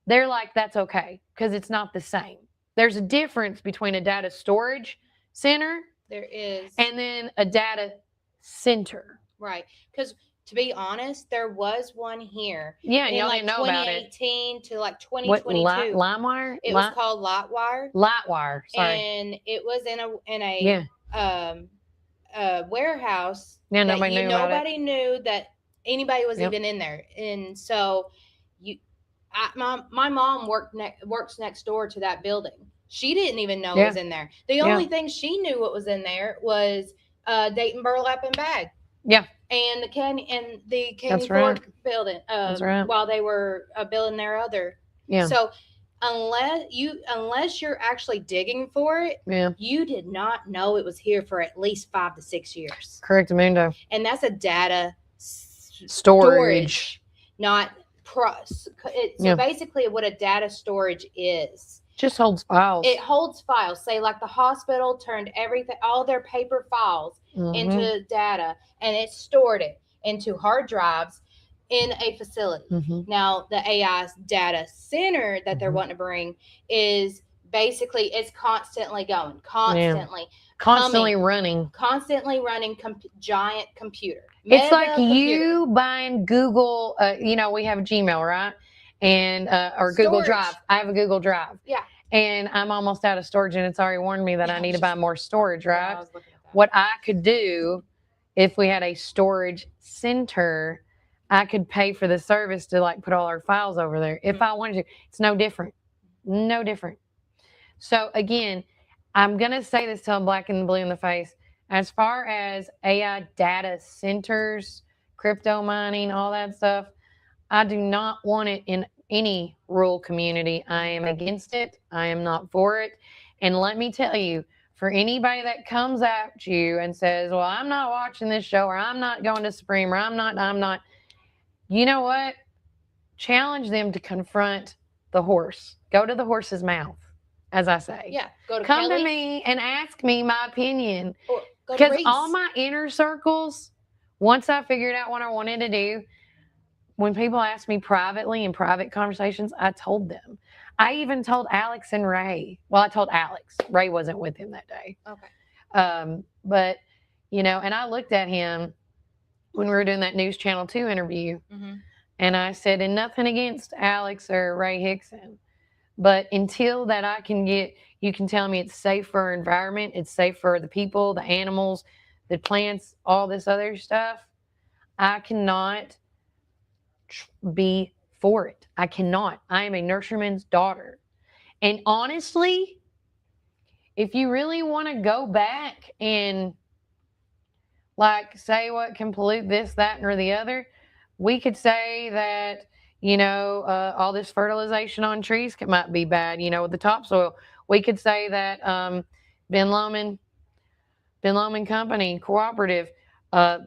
A: they're like, that's okay, because it's not the same. There's a difference between a data storage center.
I: There is.
A: And then a data center.
I: Right. Because to be honest, there was one here.
A: Yeah, and
I: in
A: y'all
I: like
A: didn't know about it.
I: 2018 to like 2022.
A: What, LimeWire?
I: It was called Lightwire.
A: Lightwire, sorry.
I: And it was in a warehouse.
A: Yeah, nobody knew about it.
I: Nobody knew that anybody was even in there. And so my mom works next door to that building. She didn't even know it was in there. The only thing she knew what was in there was Dayton burlap and bag.
A: Yeah.
I: And the Candy
A: That's
I: Ford
A: right.
I: building.
A: That's right.
I: While they were building their other.
A: Yeah.
I: So unless you're actually digging for it, you did not know it was here for at least 5 to 6 years.
A: Correct, Mundo.
I: And that's a data
A: storage,
I: not pros. So basically, what a data storage is.
A: Just holds files.
I: It holds files. Say like the hospital turned everything, all their paper files into data, and it stored it into hard drives in a facility. Now, the AI data center that they're wanting to bring is basically it's constantly going, constantly running giant computer.
A: It's like you buying Google. We have Gmail, right? And or Google Drive. I have a Google Drive.
I: Yeah.
A: And I'm almost out of storage, and it's already warned me that I need to buy more storage, right? Yeah, what I could do if we had a storage center, I could pay for the service to like put all our files over there if I wanted to. It's no different. No different. So again, I'm going to say this till I'm black and blue in the face. As far as AI data centers, crypto mining, all that stuff, I do not want it in any rural community. I am against it. I am not for it. And let me tell you, for anybody that comes at you and says, well, I'm not watching this show, or I'm not going to Supreme, or I'm not, you know what? Challenge them to confront the horse. Go to the horse's mouth, as I say.
I: Yeah.
A: Come to me and ask me my opinion.
I: Because
A: all my inner circles, once I figured out what I wanted to do, when people ask me privately in private conversations, I told them. I even told Alex and Ray. Well, I told Alex. Ray wasn't with him that day.
I: Okay.
A: But, and I looked at him when we were doing that News Channel 2 interview. And I said, and nothing against Alex or Ray Hickson, but until that I can get, you can tell me it's safe for our environment, it's safe for the people, the animals, the plants, all this other stuff, I cannot be for it. I cannot. I am a nurseryman's daughter. And honestly, if you really want to go back and like say what can pollute this, that, or the other, we could say that, all this fertilization on trees might be bad, with the topsoil. We could say that Ben Lomond Company Cooperative, are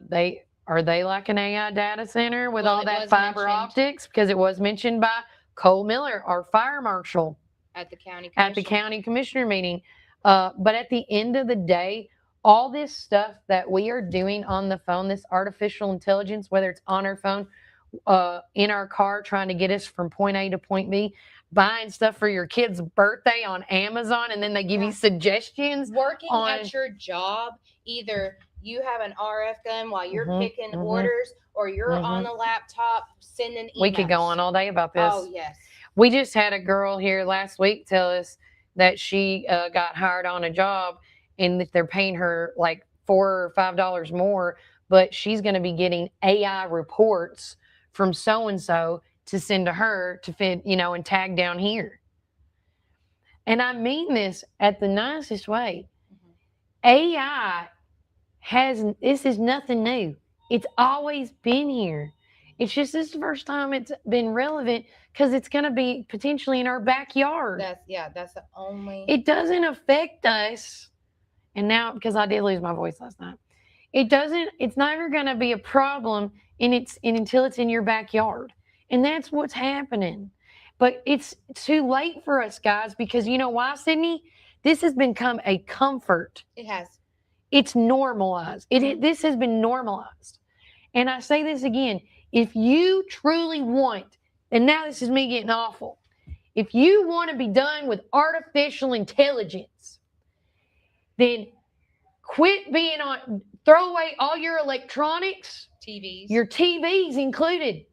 A: they like an AI data center with all that fiber optics? Because it was mentioned by Cole Miller, our fire marshal,
I: at the county
A: commissioner meeting. But at the end of the day, all this stuff that we are doing on the phone, this artificial intelligence, whether it's on our phone, in our car, trying to get us from point A to point B, buying stuff for your kid's birthday on Amazon, and then they give you suggestions.
I: Working at your job, either you have an RF gun while you're picking orders, or you're on a laptop sending emails.
A: We could go on all day about this.
I: Oh, yes.
A: We just had a girl here last week tell us that she got hired on a job, and that they're paying her like $4 or $5 more, but she's going to be getting AI reports from so-and-so to send to her to fit, and tag down here. And I mean this at the nicest way. AI this is nothing new. It's always been here. It's just this is the first time it's been relevant because it's going to be potentially in our backyard.
I: That's the only.
A: It doesn't affect us. And now, because I did lose my voice last night, it's never going to be a problem until it's in your backyard. And that's what's happening. But it's too late for us, guys, because you know why, Sydney? This has become a comfort.
I: It has.
A: It's normalized. This has been normalized. And I say this again, if you truly want, and now this is me getting awful, if you want to be done with artificial intelligence, then throw away all your electronics,
I: TVs,
A: your TVs included,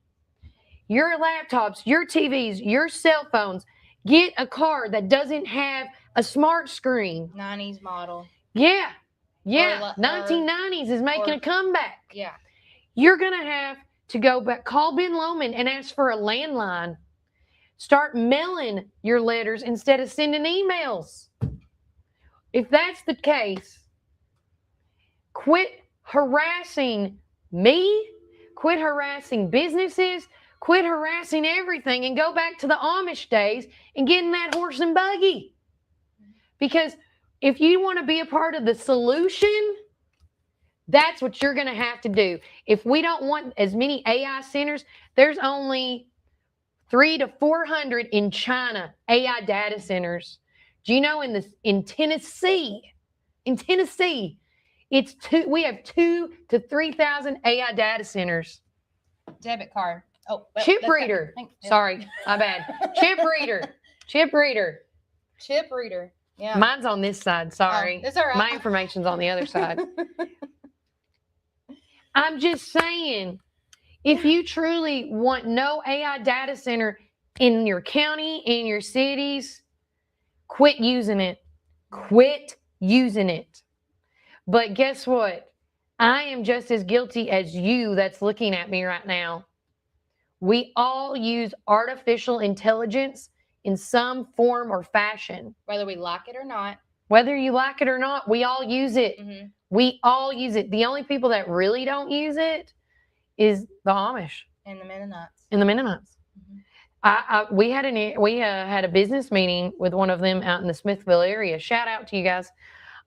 A: your laptops, your TVs, your cell phones. Get a car that doesn't have a smart screen.
I: 90s model.
A: Yeah. 1990s is making a comeback.
I: Yeah.
A: You're going to have to go back, call Ben Lomond and ask for a landline. Start mailing your letters instead of sending emails. If that's the case, quit harassing me, quit harassing businesses, quit harassing everything, and go back to the Amish days and get in that horse and buggy. Because if you want to be a part of the solution, that's what you're going to have to do. If we don't want as many AI centers, there's only 300 to 400 in China, AI data centers. Do you know in Tennessee, we have 2,000 to 3,000 AI data centers.
I: Debit card. Oh,
A: chip reader. Sorry, my bad. Chip reader.
I: Yeah.
A: Mine's on this side. Sorry.
I: Oh, that's all right.
A: My information's on the other side. I'm just saying, if you truly want no AI data center in your county, in your cities, quit using it. Quit using it. But guess what? I am just as guilty as you that's looking at me right now. We all use artificial intelligence in some form or fashion.
I: Whether we like it or not.
A: Whether you like it or not, we all use it.
I: Mm-hmm.
A: We all use it. The only people that really don't use it is the Amish.
I: And the Mennonites.
A: Mm-hmm. We had a business meeting with one of them out in the Smithville area. Shout out to you guys.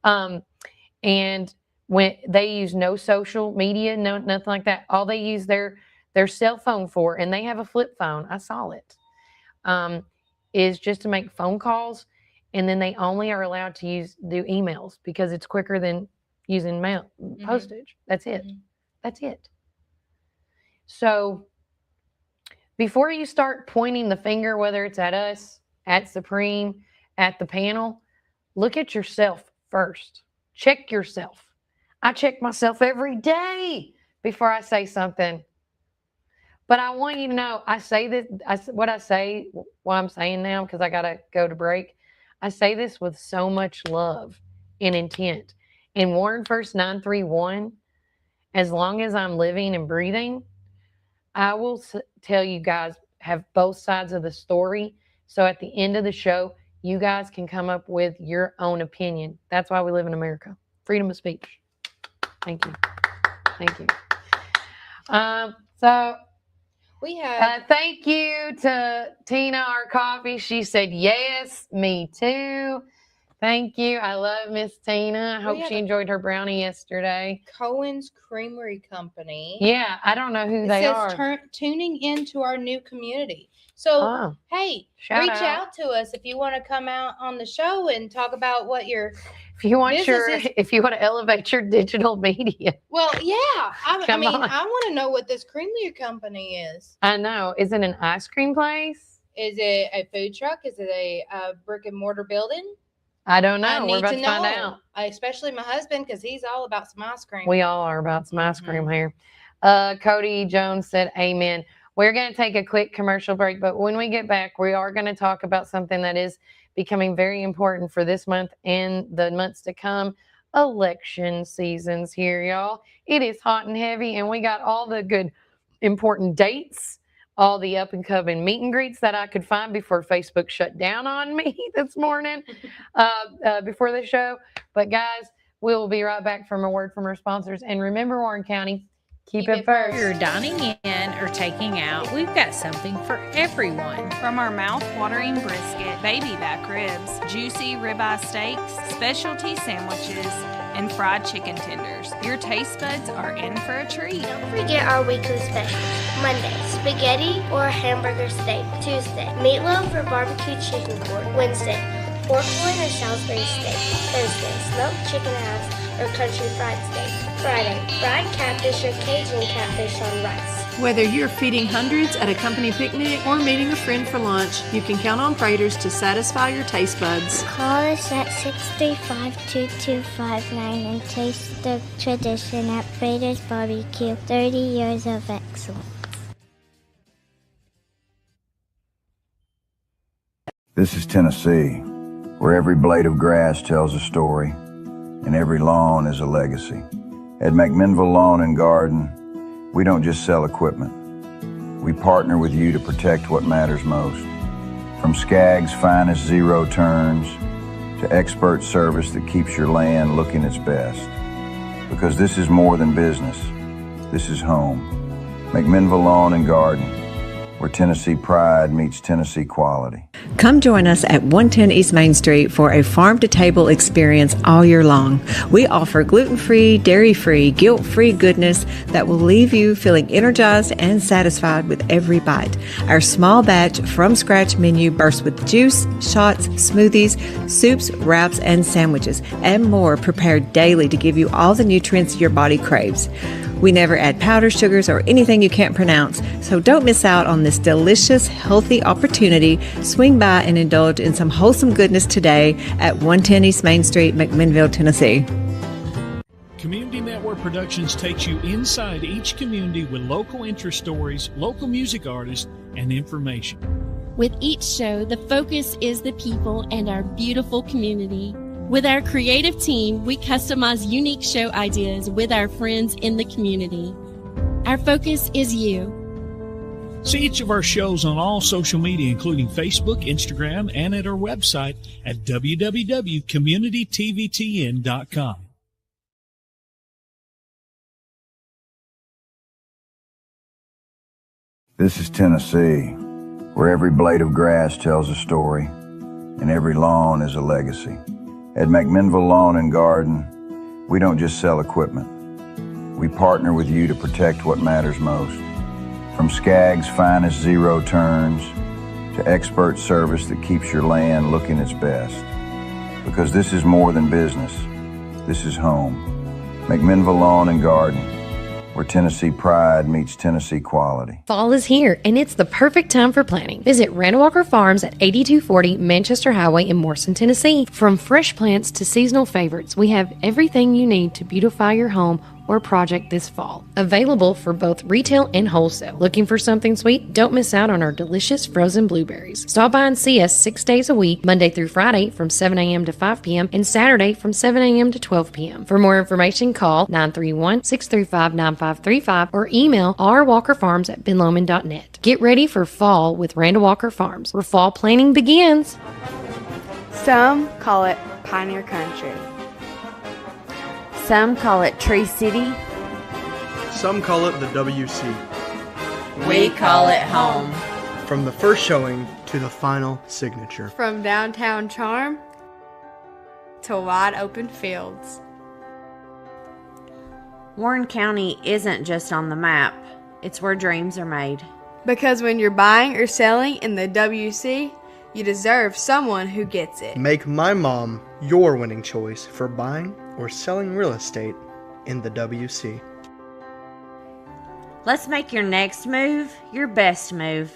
A: And when they use no social media, nothing like that. All they use their cell phone for, and they have a flip phone. I saw it. Is just to make phone calls, and then they only are allowed to do emails because it's quicker than using mail postage. That's it.
I: Mm-hmm.
A: That's it. So before you start pointing the finger, whether it's at us, at Supreme, at the panel, look at yourself first. Check yourself. I check myself every day before I say something. But I want you to know, I say this, what I'm saying now, because I got to go to break. I say this with so much love and intent. In Warren First 931, as long as I'm living and breathing, I will tell you guys, have both sides of the story. So at the end of the show, you guys can come up with your own opinion. That's why we live in America. Freedom of speech. Thank you. Thank you. So
I: we have.
A: Thank you to Tina, our coffee. She said, yes, me too. Thank you. I love Miss Tina. I hope she enjoyed her brownie yesterday.
I: Cohen's Creamery Company.
A: Yeah, I don't know who they are.
I: Tuning into our new community. So, hey, reach out to us if you want to come out on the show and talk about what your
A: if you want to elevate your digital media.
I: Well, yeah. I want to know what this creamery company is.
A: I know. Is it an ice cream place?
I: Is it a food truck? Is it a brick and mortar building?
A: I don't know. We're about to find out.
I: Especially my husband, because he's all about some ice cream.
A: We all are about some ice cream here. Cody Jones said, amen. We're going to take a quick commercial break, but when we get back, we are going to talk about something that is becoming very important for this month and the months to come. Election season's here, y'all. It is hot and heavy, and we got all the good, important dates, all the up-and-coming meet and greets that I could find before Facebook shut down on me this morning before the show. But, guys, We'll be right back from a word from our sponsors. And remember, Warren County, keep it first.
J: If you're dining in or taking out, we've got something for everyone.
K: From our mouth-watering brisket, baby back ribs, juicy ribeye steaks, specialty sandwiches, and fried chicken tenders, your taste buds are in for a treat.
L: Don't forget our weekly specials. Monday, spaghetti or hamburger steak. Tuesday, meatloaf or barbecue chicken pork. Wednesday, pork loin or Salisbury steak. Thursday, smoked chicken halves or country fried steak. Friday, fried catfish or Cajun catfish on rice.
M: Whether you're feeding hundreds at a company picnic or meeting a friend for lunch, you can count on Praters to satisfy your taste buds.
L: Call us at 635-2259 and taste the tradition at Praters Barbecue. 30 years of excellence.
N: This is Tennessee, where every blade of grass tells a story and every lawn is a legacy. At McMinnville Lawn and Garden, we don't just sell equipment. We partner with you to protect what matters most. From Skag's finest zero turns to expert service that keeps your land looking its best. Because this is more than business. This is home. McMinnville Lawn and Garden, where Tennessee pride meets Tennessee quality.
O: Come join us at 110 East Main Street for a farm-to-table experience all year long. We offer gluten-free, dairy-free, guilt-free goodness that will leave you feeling energized and satisfied with every bite. Our small batch from-scratch menu bursts with juice, shots, smoothies, soups, wraps, and sandwiches, and more prepared daily to give you all the nutrients your body craves. We never add powder, sugars, or anything you can't pronounce, so don't miss out on this delicious, healthy opportunity. Swing by and indulge in some wholesome goodness today at 110 East Main Street, McMinnville, Tennessee.
P: Community Network Productions takes you inside each community with local interest stories, local music artists, and information.
Q: With each show, the focus is the people and our beautiful community. With our creative team, we customize unique show ideas with our friends in the community. Our focus is you.
P: See each of our shows on all social media, including Facebook, Instagram, and at our website at www.communitytvtn.com.
N: This is Tennessee, where every blade of grass tells a story and every lawn is a legacy. At McMinnville Lawn and Garden, we don't just sell equipment. We partner with you to protect what matters most. From Skag's finest zero turns to expert service that keeps your land looking its best. Because this is more than business. This is home. McMinnville Lawn and Garden, where Tennessee pride meets Tennessee quality.
R: Fall is here, and it's the perfect time for planting. Visit Randall Walker Farms at 8240 Manchester Highway in Morrison, Tennessee. From fresh plants to seasonal favorites, we have everything you need to beautify your home or project this fall. Available for both retail and wholesale. Looking for something sweet? Don't miss out on our delicious frozen blueberries. Stop by and see us 6 days a week, Monday through Friday from 7 a.m. to 5 p.m. and Saturday from 7 a.m. to 12 p.m. For more information, call 931-635-9535 or email rwalkerfarms@benlomond.net. Get ready for fall with Randall Walker Farms, where fall planning begins.
E: Some call it Pioneer Country.
F: Some call it Tree City.
G: Some call it the WC.
F: We call it home.
G: From the first showing to the final signature.
E: From downtown charm to wide open fields.
F: Warren County isn't just on the map, it's where dreams are made.
E: Because when you're buying or selling in the WC, you deserve someone who gets it.
G: Make my mom your winning choice for buying or selling real estate in the WC.
F: Let's make your next move your best move.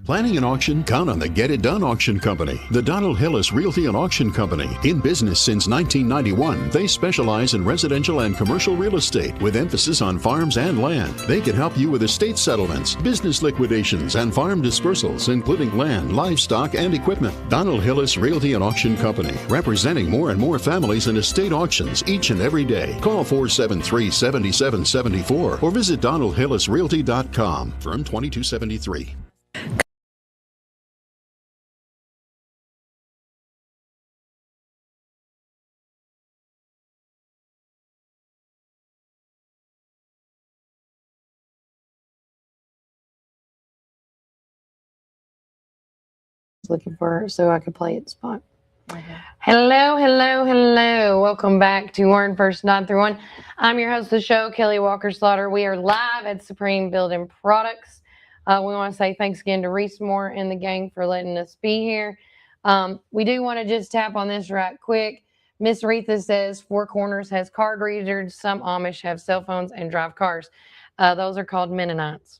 S: Planning an auction? Count on the Get It Done Auction Company. The Donald Hillis Realty and Auction Company. In business since 1991, they specialize in residential and commercial real estate with emphasis on farms and land. They can help you with estate settlements, business liquidations, and farm dispersals, including land, livestock, and equipment. Donald Hillis Realty and Auction Company, representing more and more families in estate auctions each and every day. Call 473-7774 or visit donaldhillisrealty.com. Firm 2273.
A: looking for so I could play it spot. Hello, hello, hello. Welcome back to Warren First 931. I'm your host of the show, Kelly Walker Slaughter. We are live at Supreme Building Products. We want to say thanks again to Reece Moore and the gang for letting us be here. We do want to just tap on this right quick. Miss Retha says Four Corners has card readers. Some Amish have cell phones and drive cars. Those are called Mennonites.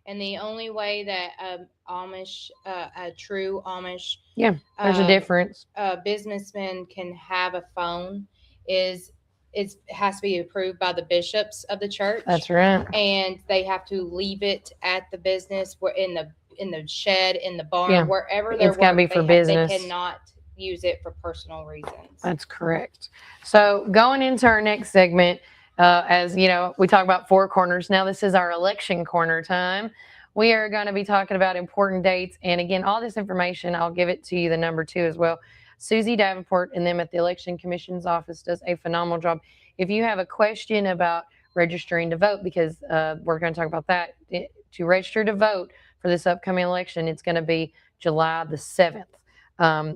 I: And the only way that a true Amish,
A: there's a difference.
I: Businessman can have a phone is it has to be approved by the bishops of the church.
A: That's right.
I: And they have to leave it at the business, in the shed, in the barn, wherever they're
A: It's got to be for business.
I: They cannot use it for personal reasons.
A: That's correct. So going into our next segment, as you know, we talk about Four Corners. Now this is our election corner time. We are going to be talking about important dates. And again, all this information, I'll give it to you, the number 2 as well. Susie Davenport and them at the Election Commission's office does a phenomenal job. If you have a question about registering to vote, because we're going to talk about that, to register to vote for this upcoming election, it's going to be July the 7th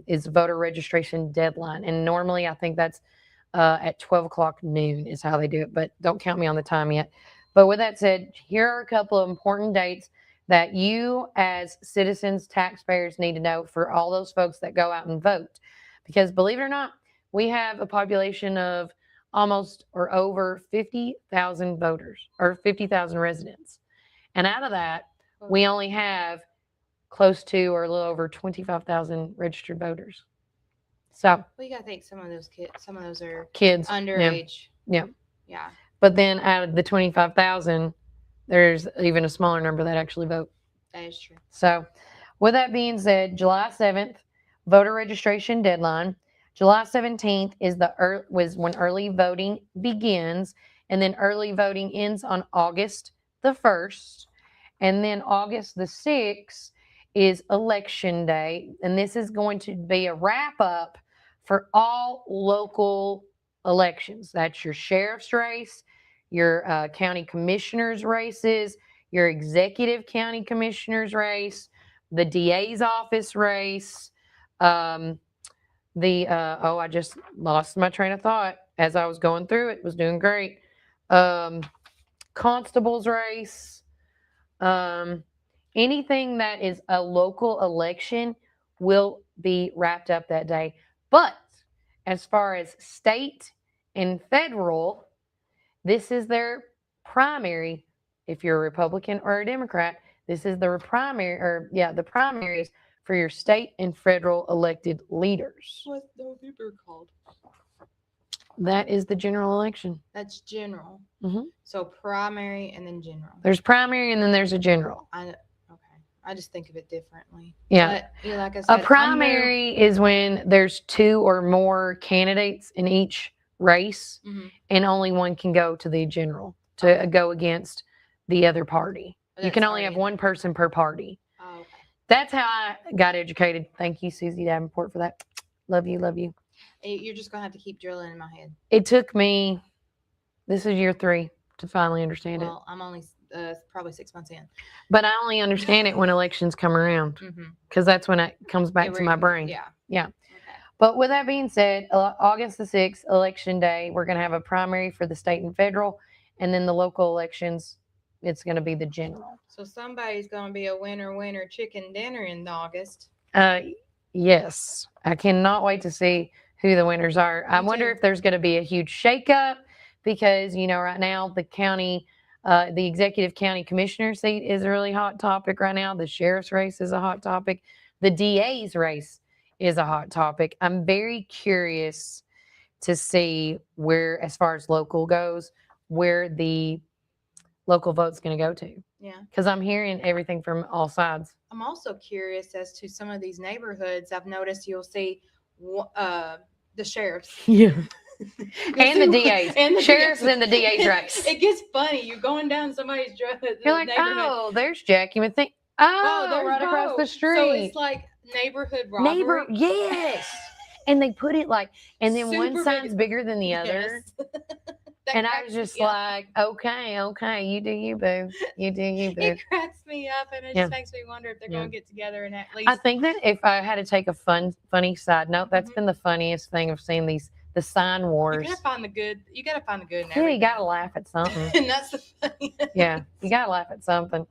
A: is voter registration deadline. And normally I think that's at 12 o'clock noon is how they do it, but don't count me on the time yet. But with that said, here are a couple of important dates that you as citizens, taxpayers need to know for all those folks that go out and vote. Because believe it or not, we have a population of almost or over 50,000 voters or 50,000 residents. And out of that, we only have close to or a little over 25,000 registered voters. So
I: you got to think some of those are
A: kids
I: underage.
A: Yeah.
I: Yeah.
A: But then out of the 25,000, there's even a smaller number that actually vote.
I: That is true.
A: So with that being said, July 7th, voter registration deadline. July 17th was when early voting begins, and then early voting ends on August the 1st. And then August the 6th is Election Day, and this is going to be a wrap-up for all local elections. That's your sheriff's race, your county commissioners races, your executive county commissioners race, the DA's office race, I just lost my train of thought as I was going through it. Was doing great. Constable's race, anything that is a local election will be wrapped up that day. But as far as state and federal, this is their primary. If you're a Republican or a Democrat, this is the primaries for your state and federal elected leaders.
I: What's November called?
A: That is the general election.
I: That's general.
A: Mm-hmm.
I: So primary and then general.
A: There's primary and then there's a general.
I: I just think of it differently.
A: Yeah.
I: But, like I said,
A: a primary is when there's 2 or more candidates in each race, and only one can go to the general to go against the other party. You can only have one person per party.
I: Oh, okay.
A: That's how I got educated. Thank you, Susie Davenport, for that. Love you, love you.
I: You're just going to have to keep drilling in my head.
A: It took me, this is year 3 to finally understand it.
I: Well, I'm only probably 6 months in.
A: But I only understand it when elections come around, because that's when it comes back to my brain.
I: Yeah.
A: Okay. But with that being said, August the 6th, Election Day, we're going to have a primary for the state and federal, and then the local elections, it's going to be the general.
I: So somebody's going to be a winner chicken dinner in August.
A: Yes. I cannot wait to see who the winners are. I wonder if there's going to be a huge shakeup, because, right now the county, the executive county commissioner seat is a really hot topic right now. The sheriff's race is a hot topic. The DA's race is a hot topic. I'm very curious to see where, as far as local goes, where the local vote's going to go to.
I: Yeah.
A: Because I'm hearing everything from all sides.
I: I'm also curious as to some of these neighborhoods. I've noticed you'll see the sheriffs.
A: Yeah. And the DAs. And the sheriffs in the DA's race.
I: It gets funny. You're going down somebody's neighborhood.
A: You're like, oh, there's Jack. You would think, oh, right across the street.
I: So it's like neighborhood robbery.
A: Yes. And they put it like, and then
I: Super
A: one sign's bigger than the other.
I: Yes.
A: And I was just like, okay, you do you, boo. You do you, boo.
I: It cracks me up, and it just makes me wonder if they're going to get together and at least.
A: I think that if I had to take a funny side note, that's been the funniest thing of seeing the sign wars.
I: You gotta find the good. You gotta find the good in
A: Yeah,
I: everything.
A: you gotta laugh at something.
I: And that's the funny.
A: Yeah, you gotta laugh at something.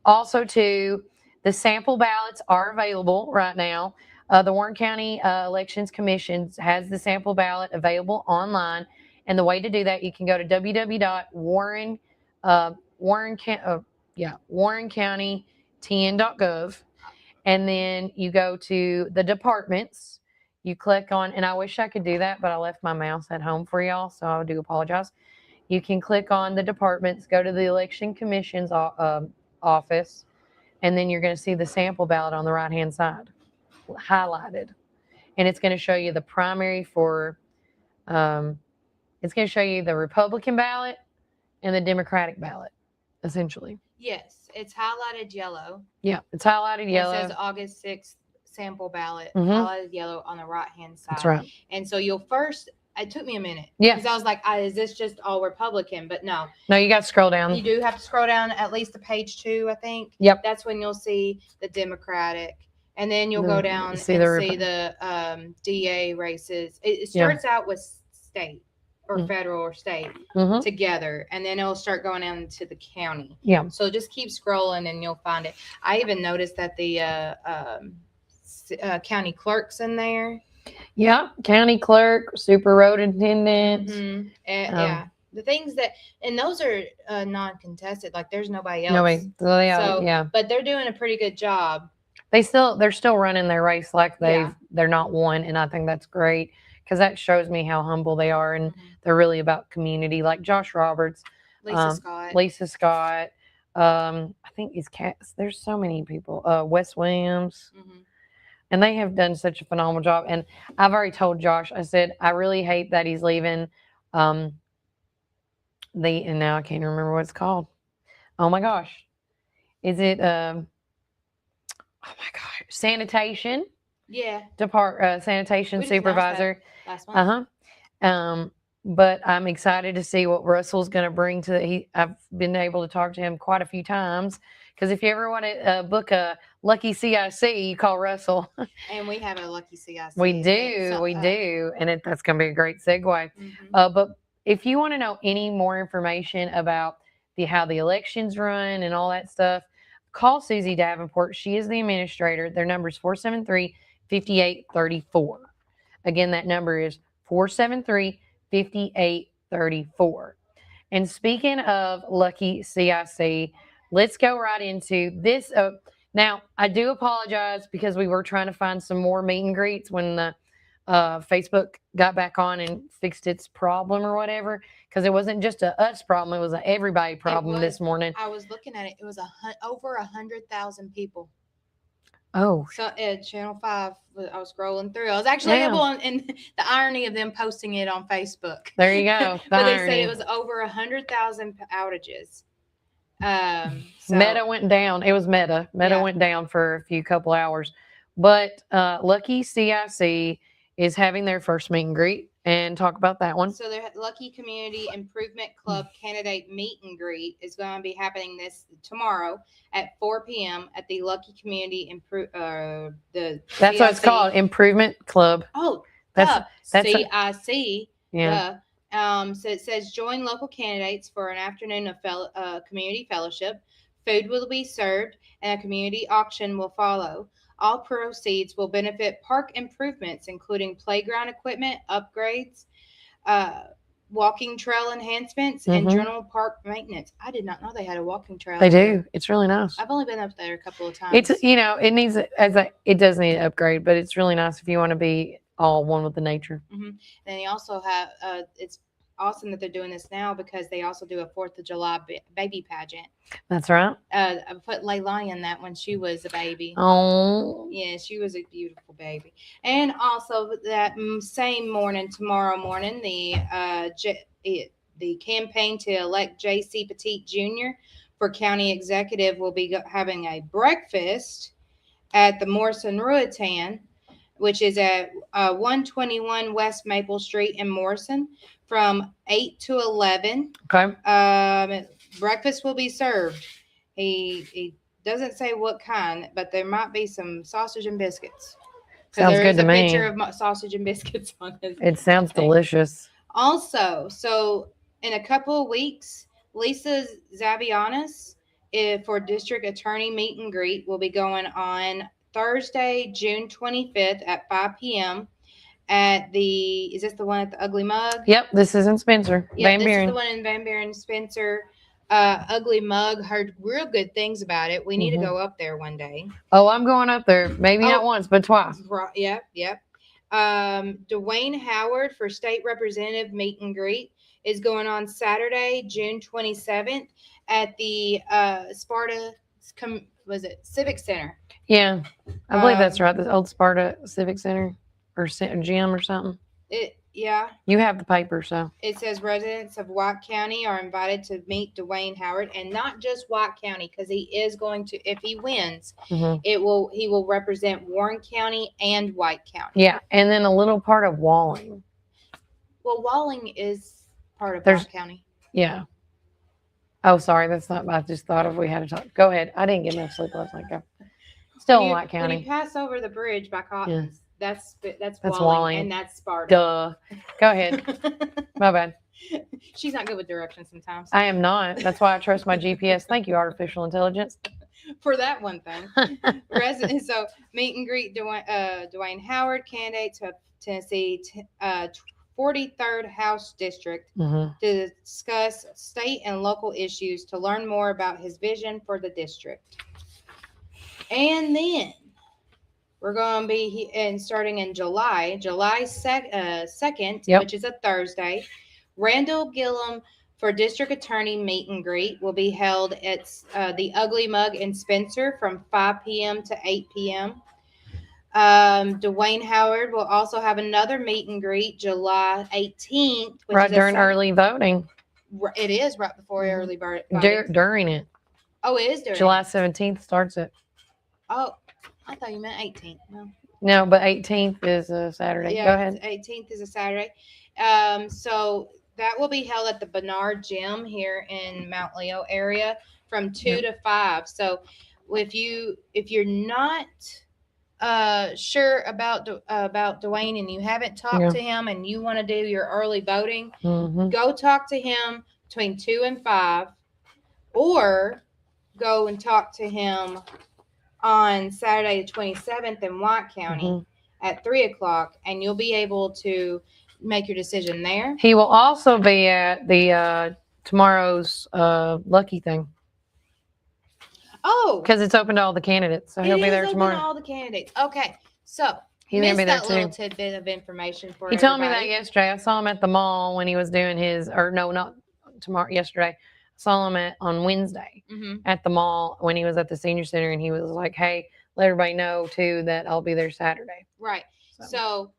A: Also, too, the sample ballots are available right now. The Warren County Elections Commission has the sample ballot available online, and the way to do that, you can go to warrencounty10.gov, and then you go to the departments. You click on, and I wish I could do that, but I left my mouse at home for y'all, so I do apologize. You can click on the departments, go to the Election Commission's office, and then you're going to see the sample ballot on the right-hand side, highlighted. And it's going to show you the primary for, it's going to show you the Republican ballot and the Democratic ballot, essentially.
I: Yes, it's highlighted yellow.
A: Yeah, it's highlighted yellow.
I: It says August 6th sample ballot,
A: Mhm.
I: highlighted yellow on the right-hand side.
A: That's right.
I: And so you'll first, it took me a minute.
A: Yeah.
I: Because I was like, is this just all Republican? But no.
A: No, you got to scroll down.
I: You do have to scroll down at least to page 2, I think.
A: Yep.
I: That's when you'll see the Democratic. And then you'll go down and see the DA races. It starts out with state or federal or state together, and then it'll start going down to the county.
A: Yeah.
I: So just keep scrolling and you'll find it. I even noticed that the county clerk's in there.
A: Yeah, county clerk, super road attendant.
I: Yeah. The things that, and those are non-contested. Like there's nobody else.
A: Yeah.
I: But they're doing a pretty good job.
A: They're still running their race like they're not won, and I think that's great because that shows me how humble they are, and they're really about community. Like Josh Roberts, Lisa Scott. I think there's so many people. Wes Williams, and they have done such a phenomenal job. And I've already told Josh. I said I really hate that he's leaving. And now I can't remember what it's called. Oh my gosh, is it? Oh my gosh, sanitation.
I: Yeah.
A: Sanitation supervisor.
I: Last month.
A: But I'm excited to see what Russell's going to bring to I've been able to talk to him quite a few times because if you ever want to book a Lucky CIC, you call Russell.
I: And we have a Lucky CIC.
A: We do, and that's going to be a great segue. But if you want to know any more information about how the elections run and all that stuff, call Susie Davenport. She is the administrator. Their number is 473-5834. Again, that number is 473-5834. And speaking of Lucky CIC, let's go right into this. Now, I do apologize because we were trying to find some more meet and greets when the Facebook got back on and fixed its problem or whatever, because it wasn't just a us problem, it was a everybody problem this morning.
I: I was looking at it. It was over 100,000 people.
A: Oh.
I: So at Channel 5, I was scrolling through. I was actually able, and the irony of them posting it on Facebook.
A: There you go.
I: But they said it was over 100,000 outages.
A: Meta went down. It was Meta. Meta went down for a couple hours. But Lucky CIC is having their first meet and greet, and talk about that one.
I: So the Lucky Community Improvement Club candidate meet and greet is going to be happening tomorrow at 4 p.m. at the Lucky Community
A: That's
I: CIC.
A: what it's called, Improvement Club.
I: Oh,
A: that's
I: CIC.
A: Yeah.
I: So it says join local candidates for an afternoon of community fellowship. Food will be served, and a community auction will follow. All proceeds will benefit park improvements, including playground equipment upgrades, walking trail enhancements, and general park maintenance. I did not know they had a walking trail.
A: They do. It's really nice.
I: I've only been up there a couple of times.
A: It does need an upgrade, but it's really nice if you want to be all one with the nature.
I: Then they also have it's awesome that they're doing this now because they also do a 4th of July baby pageant.
A: That's right.
I: I put Leilani in that when she was a baby.
A: Oh.
I: Yeah, she was a beautiful baby. And also that same morning, tomorrow morning, the campaign to elect J.C. Petit Jr. for county executive will be having a breakfast at the Morrison Ruatan, which is at 121 West Maple Street in Morrison, from 8 to 11.
A: Okay.
I: Breakfast will be served. He doesn't say what kind, but there might be some sausage and biscuits.
A: Sounds good to me.
I: There's a picture of sausage and biscuits on his
A: It sounds delicious.
I: Also, so in a couple of weeks, Lisa Zabianis for District Attorney Meet and Greet will be going on Thursday, June 25th at 5 p.m. at is this the one at the Ugly Mug?
A: Yep, this is in Spencer.
I: Yeah, this is the one in Van Buren, Spencer. Ugly Mug, heard real good things about it. We need to go up there one day.
A: Oh, I'm going up there. Maybe not once, but twice.
I: Yep. Dwayne Howard for State Representative Meet and Greet is going on Saturday, June 27th at the Sparta, Civic Center.
A: Yeah, I believe that's right. The old Sparta Civic Center or gym or something.
I: Yeah.
A: You have the paper, so.
I: It says residents of White County are invited to meet Dwayne Howard, and not just White County, because he is going to, if he wins, he will represent Warren County and White County.
A: Yeah, and then a little part of Walling.
I: Well, Walling is part of White County.
A: Yeah. Oh, sorry, that's not. I just thought if we had to talk. Go ahead. I didn't get enough sleep last night. Go. Still in White County.
I: When you pass over the bridge by Cottons, that's
A: Walling,
I: Walling, and that's Sparta.
A: Duh. Go ahead. My bad.
I: She's not good with directions sometimes.
A: I am not. That's why I trust my GPS. Thank you, artificial intelligence.
I: For that one thing. So meet and greet Dwayne Howard, candidate to Tennessee 43rd House District to discuss state and local issues to learn more about his vision for the district. And then we're going to be starting in July 2nd, which is a Thursday. Randall Gillum for District Attorney Meet and Greet will be held at the Ugly Mug in Spencer from 5 p.m. to 8 p.m. Dwayne Howard will also have another meet and greet July 18th.
A: Right during early voting.
I: It is right before early voting.
A: During it.
I: Oh, it is during
A: July 17th starts it.
I: Oh, I thought you meant 18th.
A: No, but 18th is a Saturday.
I: Yeah,
A: Go ahead.
I: 18th is a Saturday. So that will be held at the Bernard Gym here in Mount Leo area from 2 to 5. So if you're not sure about Dwayne and you haven't talked to him and you want to do your early voting, go talk to him between 2 and 5, or go and talk to him on Saturday the 27th in White County at 3 o'clock, and you'll be able to make your decision there.
A: He will also be at the tomorrow's Lucky thing.
I: Oh,
A: because it's open to all the candidates, so he'll be there tomorrow.
I: All the candidates. Okay, so
A: he's gonna be there
I: that
A: too.
I: Little tidbit of information for
A: He told me that yesterday. I saw him at the mall when he was doing his, or no, not tomorrow. Yesterday, I saw him on Wednesday at the mall when he was at the senior center, and he was like, "Hey, let everybody know too that I'll be there Saturday."
I: Right. So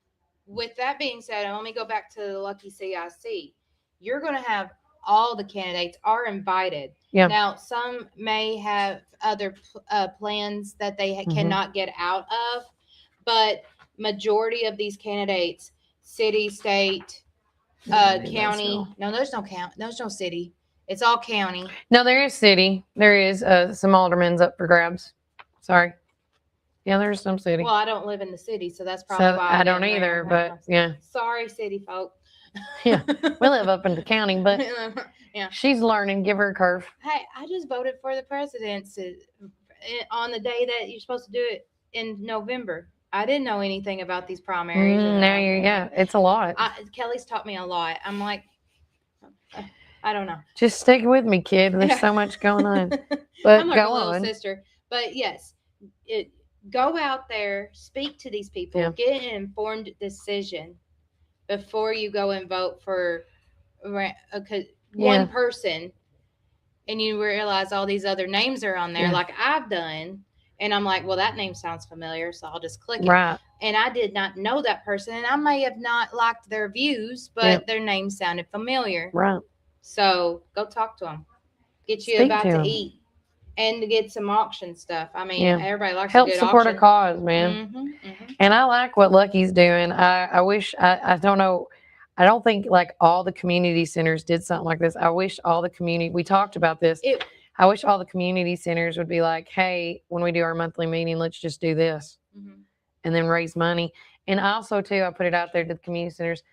I: with that being said, let me go back to the Lucky CIC. You're going to have all the candidates are invited.
A: Yeah.
I: Now, some may have other plans that they cannot get out of, but majority of these candidates, city, state, county. No, there's no count. There's no city. It's all county.
A: No, there is city. There is some aldermans up for grabs. Sorry. Yeah, there's some city.
I: Well, I don't live in the city, so that's probably why
A: I don't either. But yeah.
I: Sorry, city folk.
A: Yeah, we live up in the county, but
I: yeah,
A: she's learning. Give her a curve.
I: Hey, I just voted for the presidency on the day that you're supposed to do it in November. I didn't know anything about these primaries.
A: Now it's a lot.
I: Kelly's taught me a lot. I'm like, I don't know.
A: Just stick with me, kid. There's so much going on. But
I: I'm like
A: go
I: a little
A: on.
I: sister. But yes, go out there, speak to these people, get an informed decision before you go and vote for one person, and you realize all these other names are on there, like I've done, and I'm like, well, that name sounds familiar, so I'll just click it.
A: Right.
I: And I did not know that person, and I may have not liked their views, but their name sounded familiar.
A: Right.
I: So go talk to them. Get you
A: Speak
I: about
A: to
I: to
A: 'em.
I: eat. And to get some auction stuff. I mean, everybody likes
A: help
I: a good
A: support
I: auction.
A: a cause, man. And I like what Lucky's doing. I wish I don't know. I don't think like all the community centers did something like this. I wish all the we talked about this. I wish all the community centers would be like, hey, when we do our monthly meeting, let's just do this and then raise money. And also too, I put it out there to the community centers,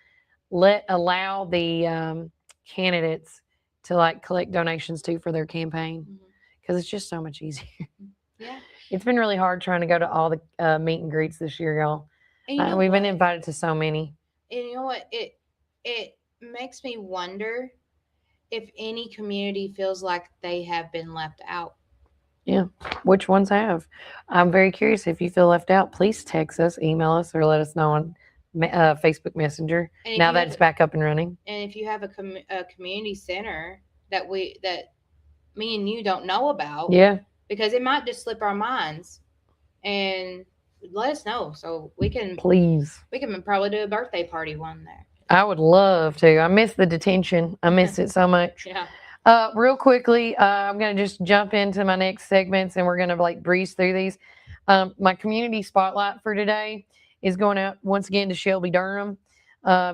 A: allow the candidates to like collect donations too for their campaign, because it's just so much easier.
I: Yeah.
A: It's been really hard trying to go to all the meet and greets this year, y'all. We've been invited to so many.
I: And you know what? It makes me wonder if any community feels like they have been left out.
A: Yeah. Which ones have? I'm very curious. If you feel left out, please text us, email us, or let us know on Facebook Messenger. Now that it's back up and running.
I: And if you have a community center that me and you don't know about, because it might just slip our minds, and let us know so we can probably do a birthday party one there.
A: I would love to. I miss the detention. I miss it so much.
I: Yeah.
A: Real quickly, I'm going to just jump into my next segments, and we're going to like breeze through these. My community spotlight for today is going out once again to Shelby Durham,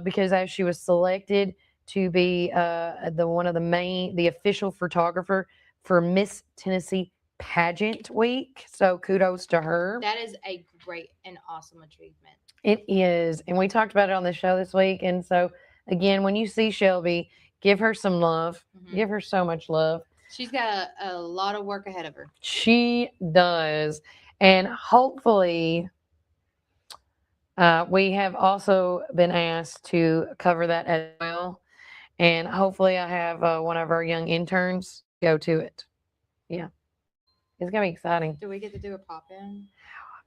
A: because as she was selected to be the official photographer for Miss Tennessee Pageant Week. So kudos to her.
I: That is a great and awesome achievement.
A: It is. And we talked about it on the show this week. And so, again, when you see Shelby, give her some love. Give her so much love.
I: She's got a lot of work ahead of her.
A: She does. And hopefully, we have also been asked to cover that as well. And hopefully I have one of our young interns go to it. Yeah. It's going to be exciting.
I: Do we get to do a pop-in?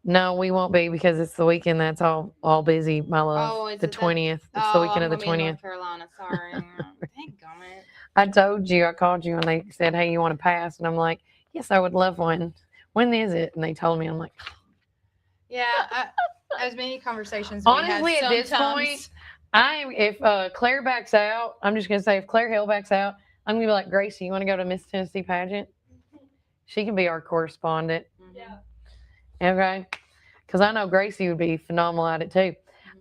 A: No, we won't be, because it's the weekend that's all busy, my love.
I: Oh,
A: the 20th. It's the weekend of the 20th.
I: North Carolina. Sorry. Dadgummit.
A: I told you, I called you and they said, hey, you want to pass? And I'm like, yes, I would love one. When is it? And they told me, I'm like,
I: yeah, as many conversations.
A: Honestly, at this point, if Claire backs out, I'm just going to say, if Claire Hill backs out, I'm going to be like, Gracie, you want to go to Miss Tennessee Pageant? She can be our correspondent.
I: Yeah.
A: Okay. Because I know Gracie would be phenomenal at it too.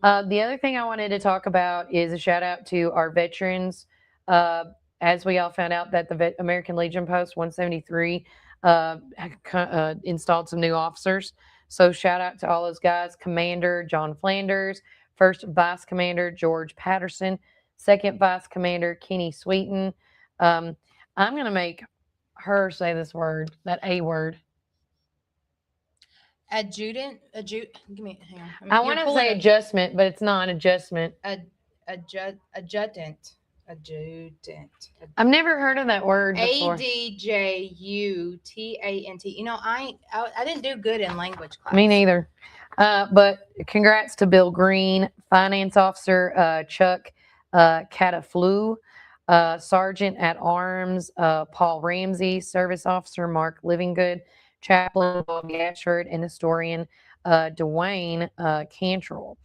A: The other thing I wanted to talk about is a shout out to our veterans. As we all found out that the American Legion Post 173 installed some new officers. So shout out to all those guys. Commander John Flanders, First Vice Commander George Patterson, Second Vice Commander Kenny Sweeten. I'm going to make her say this word, that A word.
I: Adjutant. Give me. Hang on.
A: I want to say adjustment, but it's not an adjustment.
I: Adjutant.
A: I've never heard of that word before.
I: Adjutant. You know, I didn't do good in language class.
A: Me neither. But congrats to Bill Green, Finance Officer Chuck Cataflu, Sergeant at Arms Paul Ramsey, Service Officer Mark Livingood, Chaplain Bob Ashford, and Historian Dwayne Cantrell.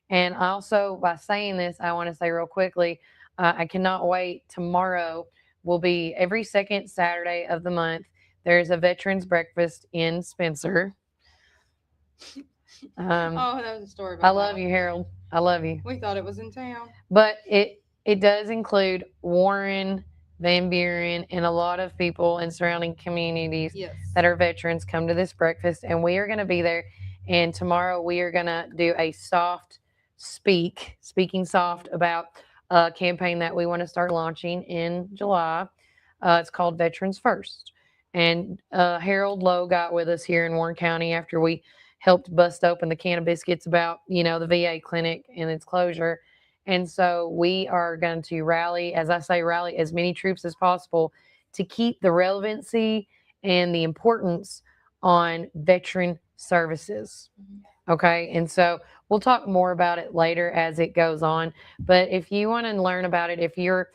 A: And also, by saying this, I want to say real quickly, I cannot wait. Tomorrow will be every second Saturday of the month. There's a veterans breakfast in Spencer.
I: That was a story about
A: I love you, Harold. I love you.
I: We thought it was in town.
A: But it does include Warren, Van Buren, and a lot of people in surrounding communities that are veterans come to this breakfast. And we are going to be there. And tomorrow we are going to do a speaking soft about a campaign that we want to start launching in July. It's called Veterans First. And Harold Lowe got with us here in Warren County after we helped bust open the can of biscuits about, the VA clinic and its closure. And so we are going to rally as many troops as possible to keep the relevancy and the importance on veteran services. Okay. And so we'll talk more about it later as it goes on. But if you want to learn about it, if you're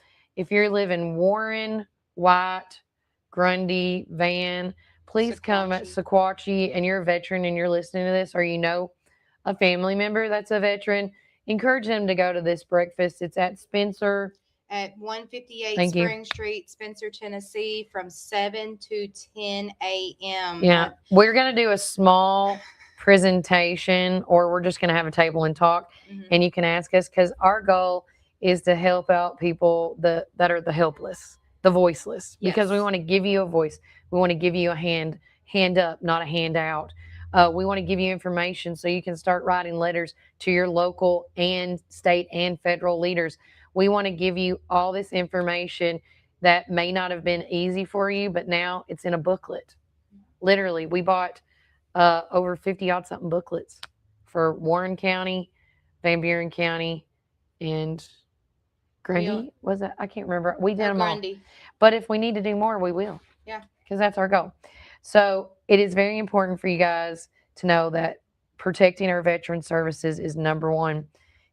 A: living Warren, White, Grundy, Van, please come at Sequatchie, and you're a veteran and you're listening to this, or a family member that's a veteran, encourage them to go to this breakfast. It's at Spencer.
I: At 158 Spring Street, Spencer, Tennessee, from 7 to 10 a.m.
A: Yeah. We're going to do a small presentation, or we're just going to have a table and talk, and you can ask us, because our goal is to help out people that are the helpless, the voiceless, because we want to give you a voice. We want to give you a hand up, not a handout. We want to give you information so you can start writing letters to your local and state and federal leaders. We want to give you all this information that may not have been easy for you, but now it's in a booklet. Literally, we bought over 50-odd something booklets for Warren County, Van Buren County, and Grundy. Was it? I can't remember. We did them Grundy. All. But if we need to do more, we will.
I: Yeah.
A: Because that's our goal. So it is very important for you guys to know that protecting our veteran services is number one.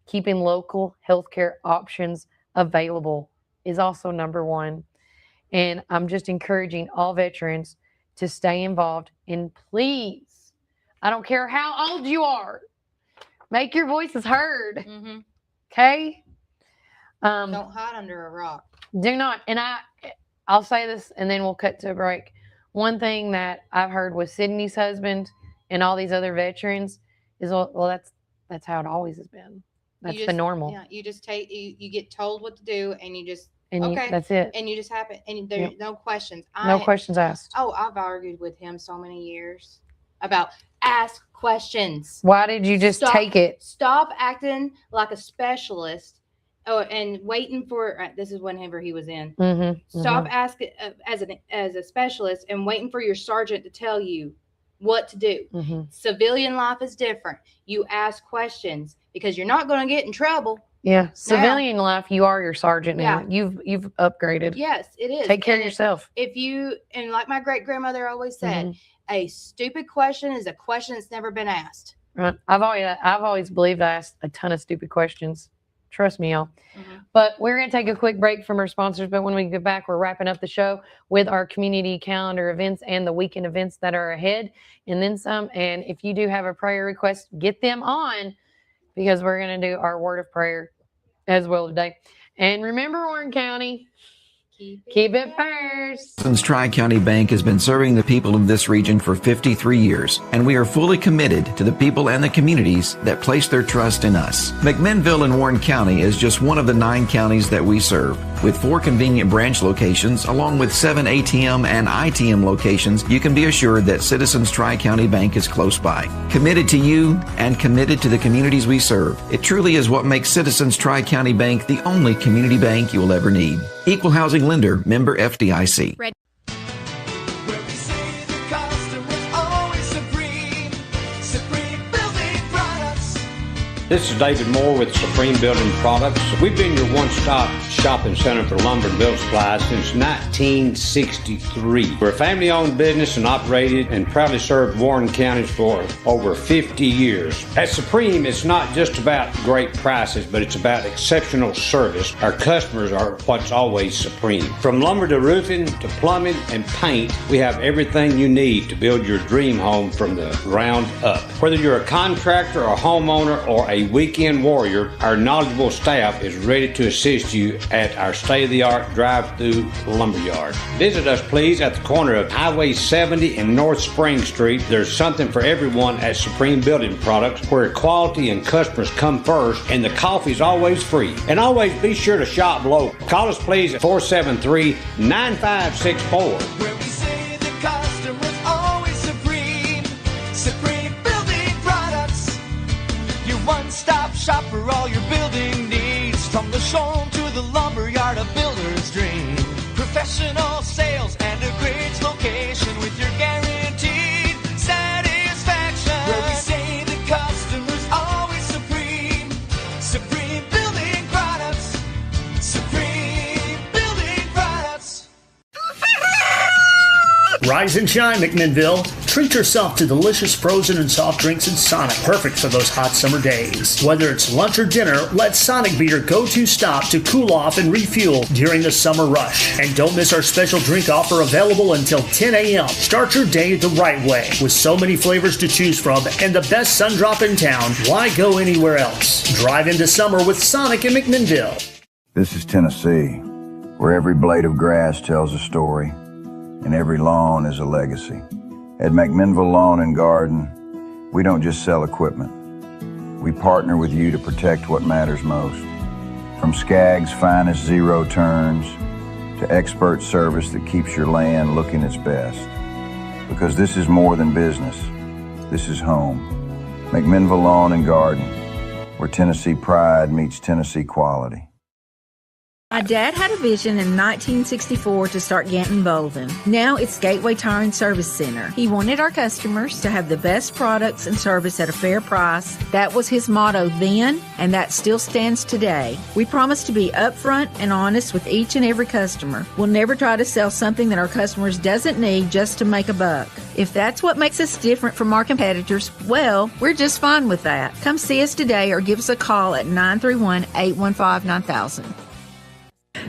A: Keeping local healthcare options available is also number one. And I'm just encouraging all veterans to stay involved. And please, I don't care how old you are, make your voices heard.
I: Mm-hmm.
A: Okay?
I: Don't hide under a rock.
A: Do not. And I'll say this and then we'll cut to a break. One thing that I've heard with Sydney's husband and all these other veterans is, well, that's how it always has been. That's the normal.
I: Yeah, you just you get told what to do and you just,
A: that's it.
I: And you just happen, and there's no questions.
A: No questions asked.
I: Oh, I've argued with him so many years about ask questions.
A: Why did you just take it?
I: Stop acting like a specialist. Oh, and waiting for this is whenever he was in. Stop asking as a specialist and waiting for your sergeant to tell you what to do. Civilian life is different. You ask questions because you're not going to get in trouble.
A: Yeah, civilian life, you are your sergeant now.
I: Yeah.
A: You've upgraded.
I: Yes, it is.
A: Take care of yourself.
I: If you, and like my great grandmother always said, a stupid question is a question that's never been asked.
A: Right. I've always believed I asked a ton of stupid questions. Trust me, y'all. But we're going to take a quick break from our sponsors. But when we get back, we're wrapping up the show with our community calendar events and the weekend events that are ahead, and then some. And if you do have a prayer request, get them on, because we're going to do our word of prayer as well today. And remember, Warren County, keep it first.
T: Citizens Tri-County Bank has been serving the people of this region for 53 years, and we are fully committed to the people and the communities that place their trust in us. McMinnville in Warren County is just one of the 9 counties that we serve. With 4 convenient branch locations, along with 7 ATM and ITM locations, you can be assured that Citizens Tri-County Bank is close by. Committed to you and committed to the communities we serve. It truly is what makes Citizens Tri-County Bank the only community bank you will ever need. Equal housing lender, member FDIC.
H: This is David Moore with Supreme Building Products. We've been your one-stop shopping center for lumber and building supplies since 1963. We're a family-owned business and operated and proudly served Warren County for over 50 years. At Supreme, it's not just about great prices, but it's about exceptional service. Our customers are what's always supreme. From lumber to roofing to plumbing and paint, we have everything you need to build your dream home from the ground up. Whether you're a contractor, a homeowner, or a weekend warrior, our knowledgeable staff is ready to assist you at our state-of-the-art drive-through lumberyard. Visit us, please, at the corner of Highway 70 and North Spring Street. There's something for everyone at Supreme Building Products, where quality and customers come first, and the coffee's always free. And always be sure to shop local. Call us, please, at 473-9564.
U: Where we say the customer's always supreme. Supreme Building Products. Your one-stop shop for all your building needs. From the showroom to the lumberyard, a builder's dream. Professional sales and a great location with your guaranteed satisfaction. Where we say the customer's always supreme. Supreme Building Products. Supreme Building Products.
P: Rise and shine, McMinnville. Treat yourself to delicious frozen and soft drinks in Sonic, perfect for those hot summer days. Whether it's lunch or dinner, let Sonic be your go-to stop to cool off and refuel during the summer rush. And don't miss our special drink offer available until 10 a.m. Start your day the right way. With so many flavors to choose from and the best sun drop in town, why go anywhere else? Drive into summer with Sonic in McMinnville.
N: This is Tennessee, where every blade of grass tells a story and every lawn is a legacy. At McMinnville Lawn and Garden, we don't just sell equipment. We partner with you to protect what matters most. From Skag's finest zero turns to expert service that keeps your land looking its best. Because this is more than business. This is home. McMinnville Lawn and Garden, where Tennessee pride meets Tennessee quality.
C: My dad had a vision in 1964 to start Ganton Bolden. Now it's Gateway Tire and Service Center. He wanted our customers to have the best products and service at a fair price. That was his motto then, and that still stands today. We promise to be upfront and honest with each and every customer. We'll never try to sell something that our customers doesn't need just to make a buck. If that's what makes us different from our competitors, well, we're just fine with that. Come see us today or give us a call at 931-815-9000.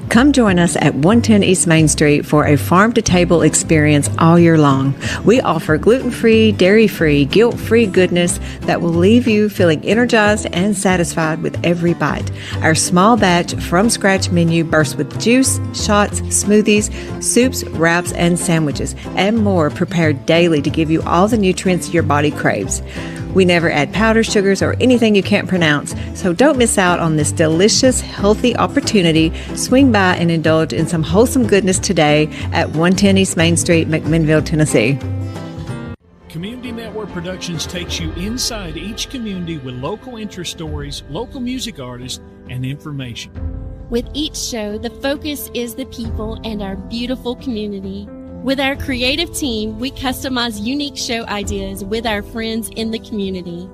O: Come join us at 110 East Main Street for a farm-to-table experience all year long. We offer gluten-free, dairy-free, guilt-free goodness that will leave you feeling energized and satisfied with every bite. Our small batch from-scratch menu bursts with juice, shots, smoothies, soups, wraps, and sandwiches, and more prepared daily to give you all the nutrients your body craves. We never add powder sugars or anything you can't pronounce, so don't miss out on this delicious, healthy opportunity. Swing by and indulge in some wholesome goodness today at 110 East Main Street, McMinnville, Tennessee.
V: Community Network Productions takes you inside each community with local interest stories, local music artists, and information.
Q: With each show, the focus is the people and our beautiful community. With our creative team, we customize unique show ideas with our friends in the community.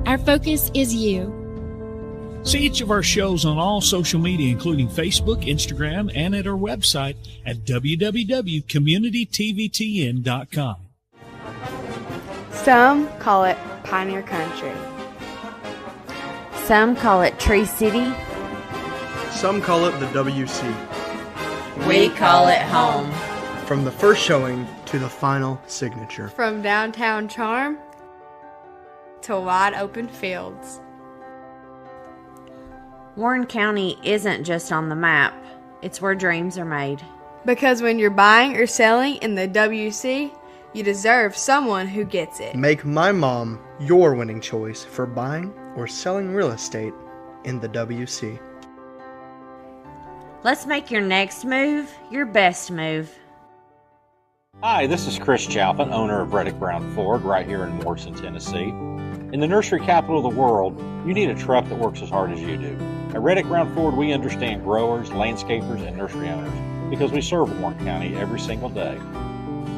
Q: Our focus is you.
V: See each of our shows on all social media, including Facebook, Instagram, and at our website at www.communitytvtn.com.
E: Some call it Pioneer Country.
F: Some call it Tree City.
G: Some call it the WC.
F: We call it home.
G: From the first showing to the final signature.
E: From downtown charm to wide open fields.
F: Warren County isn't just on the map, it's where dreams are made.
E: Because when you're buying or selling in the WC, you deserve someone who gets it.
G: Make my mom your winning choice for buying or selling real estate in the WC.
F: Let's make your next move your best move.
H: Hi, this is Chris Chalpin, owner of Reddick Brown Ford right here in Morrison, Tennessee. In the nursery capital of the world, you need a truck that works as hard as you do. At Reddick Brown Ford, we understand growers, landscapers, and nursery owners because we serve Warren County every single day.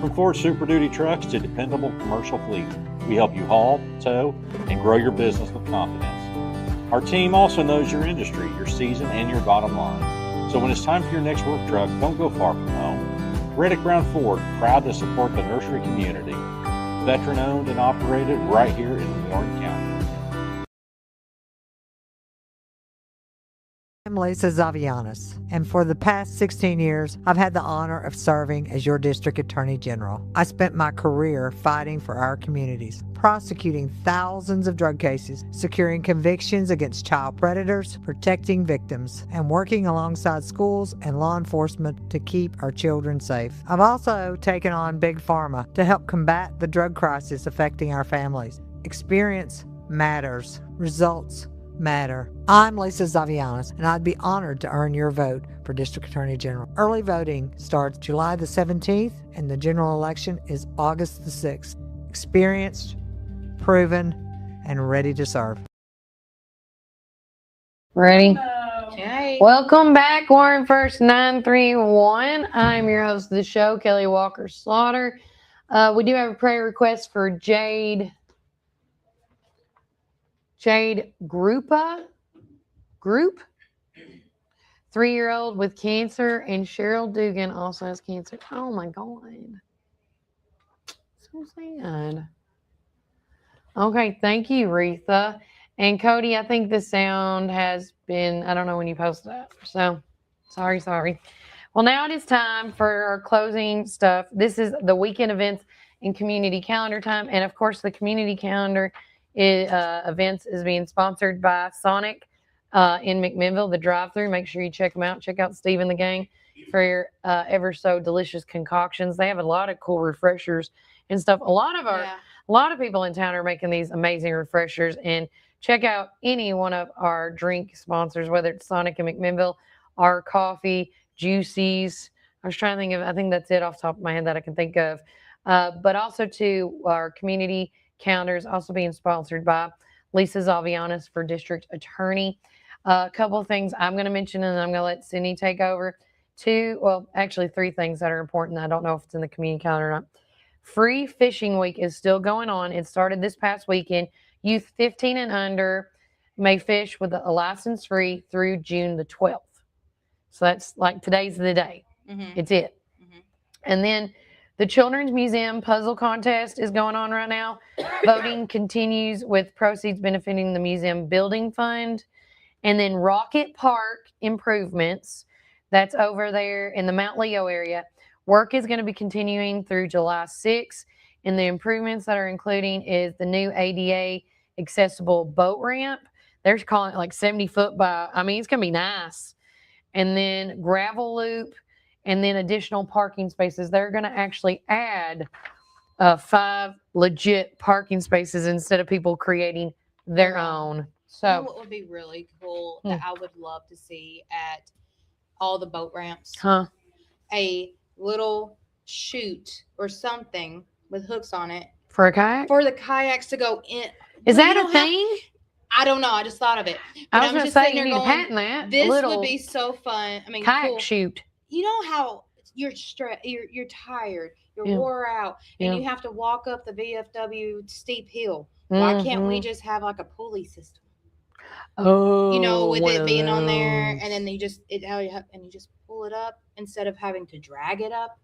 H: From Ford Super Duty trucks to dependable commercial fleet, we help you haul, tow, and grow your business with confidence. Our team also knows your industry, your season, and your bottom line. So when it's time for your next work truck, don't go far from home. Reddick Brown Ford, proud to support the nursery community. Veteran owned and operated right here in Warren County.
W: I'm Lisa Zavianis, and for the past 16 years, I've had the honor of serving as your District Attorney General. I spent my career fighting for our communities, prosecuting thousands of drug cases, securing convictions against child predators, protecting victims, and working alongside schools and law enforcement to keep our children safe. I've also taken on Big Pharma to help combat the drug crisis affecting our families. Experience matters. Results matter. I'm Lisa Zavianis, and I'd be honored to earn your vote for District Attorney General. Early voting starts July the 17th, and the general election is August the 6th. Experienced, proven, and ready to serve.
A: Ready?
I: Okay.
A: Welcome back, Warren First 931. I'm your host of the show, Kelly Walker Slaughter. We do have a prayer request for Jade Group, 3-year-old with cancer, and Cheryl Dugan also has cancer. Oh my God. So sad. Okay, thank you, Retha. And Cody, I think the sound has been, I don't know when you posted that. So sorry. Well, now it is time for our closing stuff. This is the weekend events and community calendar time. And of course, the community calendar events is being sponsored by Sonic in McMinnville, the drive-thru. Make sure you check them out. Check out Steve and the gang for your ever so delicious concoctions. They have a lot of cool refreshers and stuff. A lot of A lot of people in town are making these amazing refreshers, and check out any one of our drink sponsors, whether it's Sonic and McMinnville, our coffee, Juicy's. I was trying to think of, I think that's it off the top of my head that I can think of. But also to our community counters, also being sponsored by Lisa Zavianis for District Attorney. A couple of things I'm going to mention, and I'm going to let Sydney take over. Three things that are important. I don't know if it's in the community calendar or not. Free Fishing Week is still going on. It started this past weekend. Youth 15 and under may fish with a license free through June the 12th. So that's like today's the day.
I: Mhm.
A: It's it. And then the Children's Museum Puzzle Contest is going on right now. Voting continues with proceeds benefiting the museum building fund. And then Rocket Park improvements, that's over there in the Mount Leo area. Work is going to be continuing through July 6th. And the improvements that are including is the new ADA accessible boat ramp. They're calling it like 70 foot by, I mean, it's going to be nice. And then gravel loop, and then additional parking spaces. They're going to actually add 5 legit parking spaces instead of people creating their own. So,
I: You know what would be really cool that I would love to see at all the boat ramps? A little chute or something with hooks on it
A: for a kayak?
I: For the kayaks to go in.
A: Is that a thing?
I: I don't know. I just thought of it.
A: I was going to say, you need to patent that.
I: This would be so fun. I mean,
A: kayak chute.
I: You know how you're you're tired, you're wore out, and you have to walk up the VFW steep hill. Why can't we just have like a pulley system?
A: Oh,
I: you know, with it being on there, and then you just pull it up instead of having to drag it up.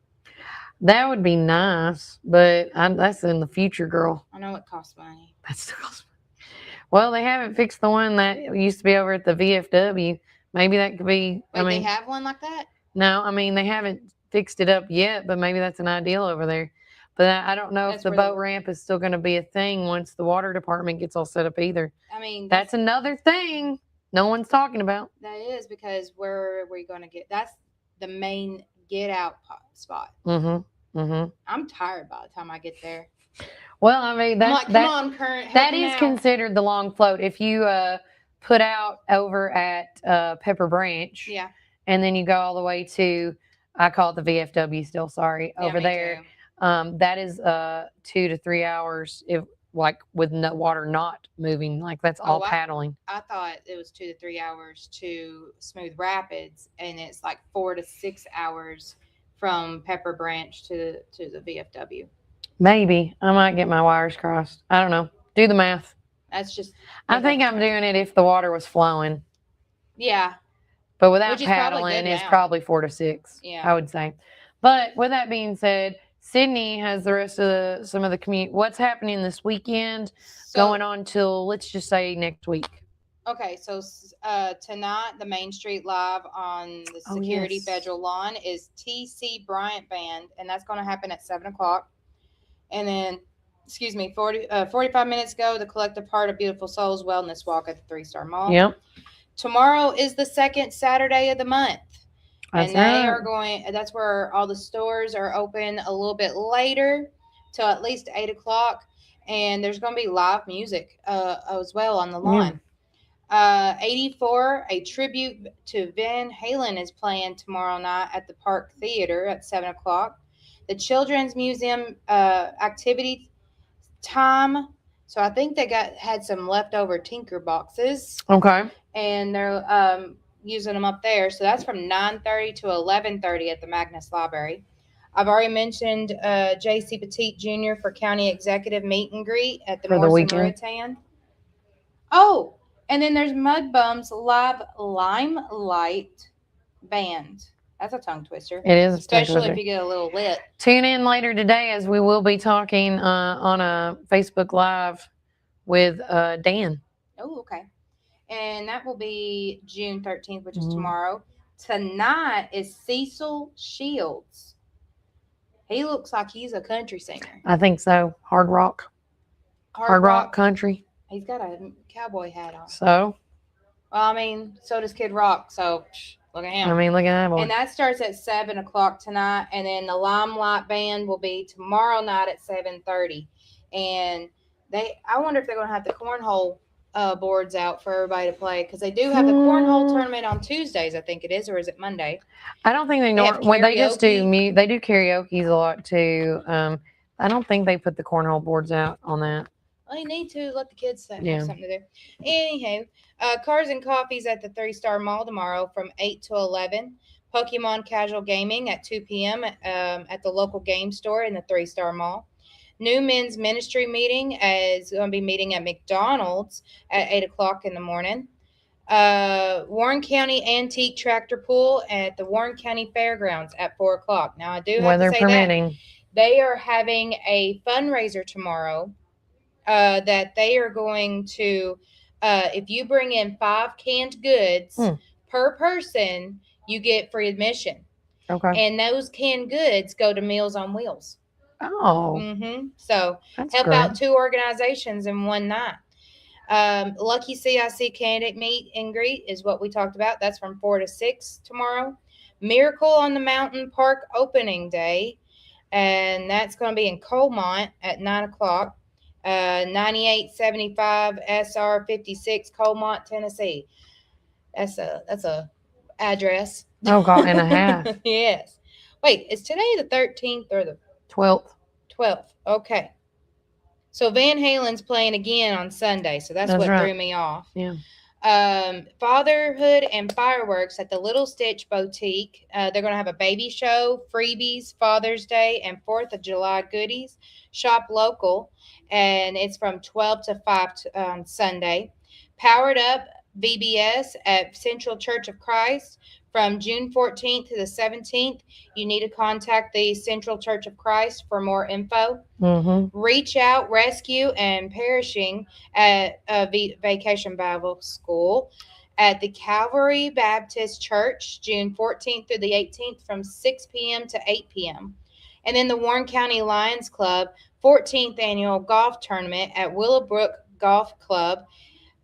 A: That would be nice, but that's in the future, girl.
I: I know it costs money.
A: That still costs money. Well, they haven't fixed the one that used to be over at the VFW. Maybe that could be.
I: Wait, they have one like that?
A: No, I mean, they haven't fixed it up yet, but maybe that's an ideal over there. But I don't know if the boat ramp is still going to be a thing once the water department gets all set up either.
I: I mean,
A: that's another thing no one's talking about.
I: That is, because where are we going to get? That's the main get out spot.
A: I'm
I: tired by the time I get there.
A: Well, I mean, that is
I: out.
A: considered the long float. If you put out over at Pepper Branch, and then you go all the way to, I call it the VFW still, sorry, over there. That is 2 to 3 hours if with no water not moving, like that's all paddling.
I: I thought it was 2 to 3 hours to Smooth Rapids, and it's like 4 to 6 hours from Pepper Branch to the VFW.
A: Maybe I might get my wires crossed. I don't know. Do the math.
I: That's just.
A: I think I'm doing it if the water was flowing.
I: Yeah.
A: But without paddling, it's probably 4 to 6.
I: Yeah.
A: I would say. But with that being said, Sydney has the rest of some of the community. What's happening this weekend? Going on till, let's just say, next week.
I: Okay, so tonight the Main Street Live on the Security Federal Lawn is TC Bryant Band, and that's going to happen at 7:00. And then, 45 minutes ago, the Collective Part of Beautiful Souls Wellness Walk at the 3-Star Mall.
A: Yep.
I: Tomorrow is the second Saturday of the month.
A: That's
I: That's where all the stores are open a little bit later, till at least 8:00. And there's going to be live music as well on the lawn. 84, a tribute to Van Halen, is playing tomorrow night at the Park Theater at 7:00. The Children's Museum activity time. So I think they had some leftover Tinker boxes.
A: Okay.
I: And they're using them up there. So that's from 9:30 to 11:30 at the Magnus Library. I've already mentioned J.C. Petit Jr. for County Executive Meet and Greet at the Morrison Meritan. Oh, and then there's Mud Bum's Live Limelight Band. That's a tongue twister.
A: It is,
I: especially if you get a little lit.
A: Tune in later today as we will be talking on a Facebook Live with Dan.
I: Oh, okay. And that will be June 13th, which is tomorrow. Tonight is Cecil Shields. He looks like he's a country singer.
A: I think so. Hard rock country.
I: He's got a cowboy hat on.
A: So?
I: Well, I mean, so does Kid Rock. So look at him.
A: I mean, look at that boy.
I: And that starts at 7:00 tonight. And then the Limelight Band will be tomorrow night at 7:30. and I wonder if they're going to have the cornhole boards out for everybody to play, because they do have the cornhole tournament on Tuesdays, I think it is, or is it Monday?
A: I don't think they know. Well, they just do. They do karaoke's a lot too. I don't think they put the cornhole boards out on that.
I: Well, you need to let the kids have something to do. Anyhow, Cars and Coffees at the 3-Star Mall tomorrow from 8 to 11. Pokemon Casual Gaming at 2 p.m. At the local game store in the 3-Star Mall. New Men's Ministry meeting is going to be meeting at McDonald's at 8 o'clock in the morning. Warren County Antique Tractor Pool at the Warren County Fairgrounds at 4 o'clock. Now, I do have to say that they are having a fundraiser tomorrow that they are going to, if you bring in 5 canned goods per person, you get free admission.
A: Okay.
I: And those canned goods go to Meals on Wheels.
A: Oh.
I: So
A: that's
I: help
A: great.
I: out 2 organizations in one night. Lucky CIC candidate meet and greet is what we talked about. That's from 4 to 6 tomorrow. Miracle on the Mountain Park opening day, and that's going to be in Colmont at 9 o'clock. 9875 SR 56 Colmont, Tennessee. That's a address.
A: Oh God, and a half.
I: Yes. Wait, is today the 13th or the
A: 12th?
I: 12th. Okay. So Van Halen's playing again on Sunday, so that's what threw me off.
A: Yeah.
I: Fatherhood and Fireworks at the Little Stitch Boutique. They're going to have a baby show, freebies, Father's Day, and 4th of July goodies. Shop local, and it's from 12 to 5 on Sunday. Powered Up VBS at Central Church of Christ from June 14th to the 17th. You need to contact the Central Church of Christ for more info. Reach Out, Rescue, and Perishing at Vacation Bible School at the Calvary Baptist Church, June 14th through the 18th from 6 p.m. to 8 p.m. And then the Warren County Lions Club 14th Annual Golf Tournament at Willowbrook Golf Club.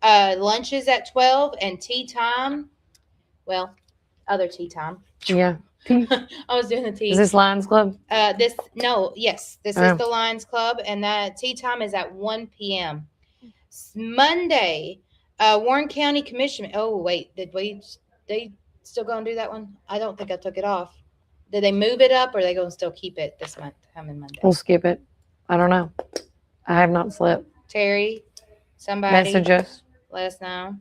I: Lunches at 12 and tea time. Well, other tea time.
A: Yeah.
I: I was doing the tea.
A: Is this Lions Club?
I: This is the Lions Club, and that tea time is at 1 p.m. Monday, Warren County Commission. Oh wait, they still gonna do that one? I don't think I took it off. Did they move it up, or are they gonna still keep it this month? Coming Monday.
A: We'll skip it. I don't know. I have not slept.
I: Terry, somebody
A: message us.
I: Let us know.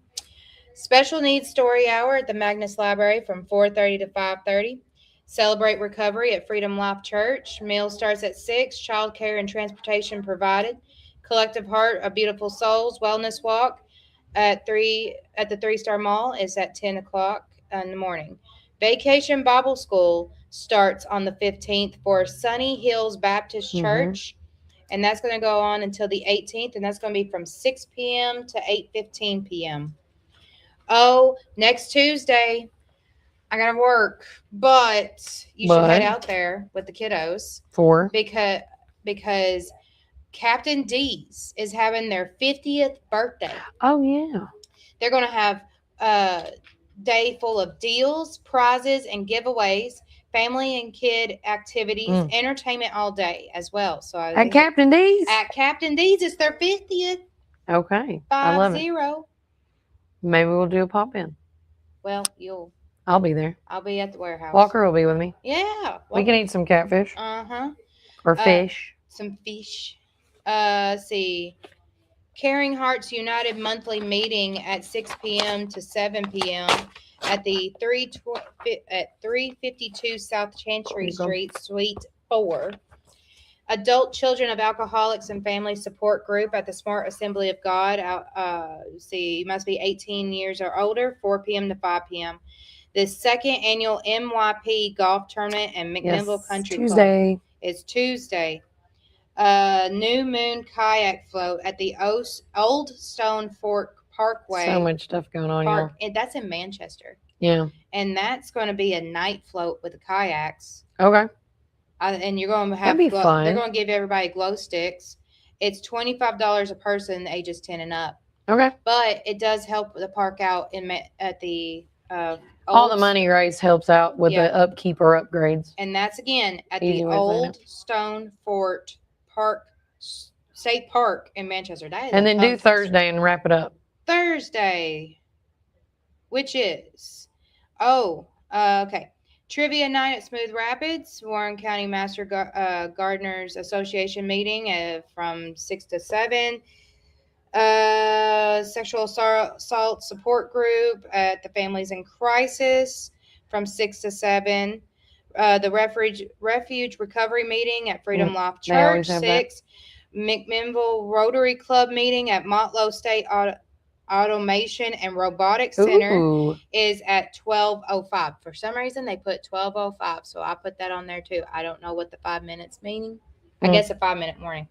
I: Special Needs Story Hour at the Magnus Library from 4:30 to 5:30. Celebrate Recovery at Freedom Life Church. Meal starts at 6. Childcare and transportation provided. Collective Heart of Beautiful Souls Wellness Walk at the 3-Star Mall is at 10 o'clock in the morning. Vacation Bible School starts on the 15th for Sunny Hills Baptist Church. And that's going to go on until the 18th, and that's going to be from 6 p.m. to 8:15 p.m. Oh, next Tuesday, I got to work, but you should head out there with the kiddos. Because Captain D's is having their 50th birthday.
A: Oh, yeah.
I: They're going to have a day full of deals, prizes, and giveaways. Family and kid activities, entertainment all day as well. So
A: at Captain D's?
I: At Captain D's, it's their 50th.
A: Okay. I love it. Maybe we'll do a pop-in.
I: Well,
A: I'll be there.
I: I'll be at the warehouse.
A: Walker will be with me.
I: Yeah.
A: We can eat some catfish. Or fish.
I: Some fish. See. Caring Hearts United monthly meeting at 6 p.m. to 7 p.m. at the 352 South Chancery Street, Suite 4. Adult Children of Alcoholics and Family Support Group at the Smart Assembly of God. You must be 18 years or older, 4 p.m. to 5 p.m. The second annual MYP Golf Tournament and McMinnville Country Club is Tuesday. New Moon Kayak Float at the Old Stone Fork Parkway.
A: So much stuff going on here.
I: And that's in Manchester.
A: Yeah.
I: And that's going to be a night float with the kayaks.
A: Okay.
I: And you're going to have
A: fun.
I: They're going to give everybody glow sticks. It's $25 a person, ages 10 and up.
A: Okay.
I: But it does help the park out at the
A: all the money raised helps out with the upkeep or upgrades.
I: And that's again at the Old Stone Fort State Park in Manchester. That is
A: and then do Thursday and wrap it up.
I: Thursday, which is, okay. Trivia night at Smooth Rapids, Warren County Master Gardeners Association meeting from 6 to 7. Sexual assault support group at the Families in Crisis from 6 to 7. The refuge recovery meeting at Freedom Life Church, 6. McMinnville Rotary Club meeting at Motlow State Automation and Robotics Center is at 12:05. For some reason, they put 12:05, so I put that on there too. I don't know what the 5 minutes meaning. I guess a 5-minute warning.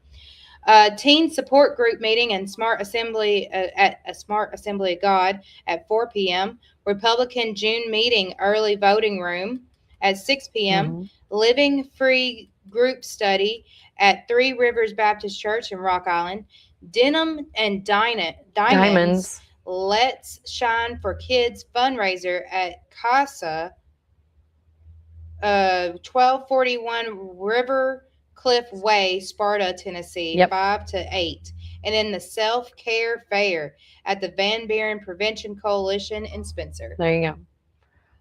I: Teen support group meeting and Smart Assembly at a Smart Assembly of God at 4 p.m. Republican June meeting early voting room at 6 p.m. Living Free group study at Three Rivers Baptist Church in Rock Island. Denim and Diamonds. Let's Shine for Kids fundraiser at Casa 1241 River Cliff Way, Sparta, Tennessee, 5 to 8. And then the Self-Care Fair at the Van Buren Prevention Coalition in Spencer.
A: There you go.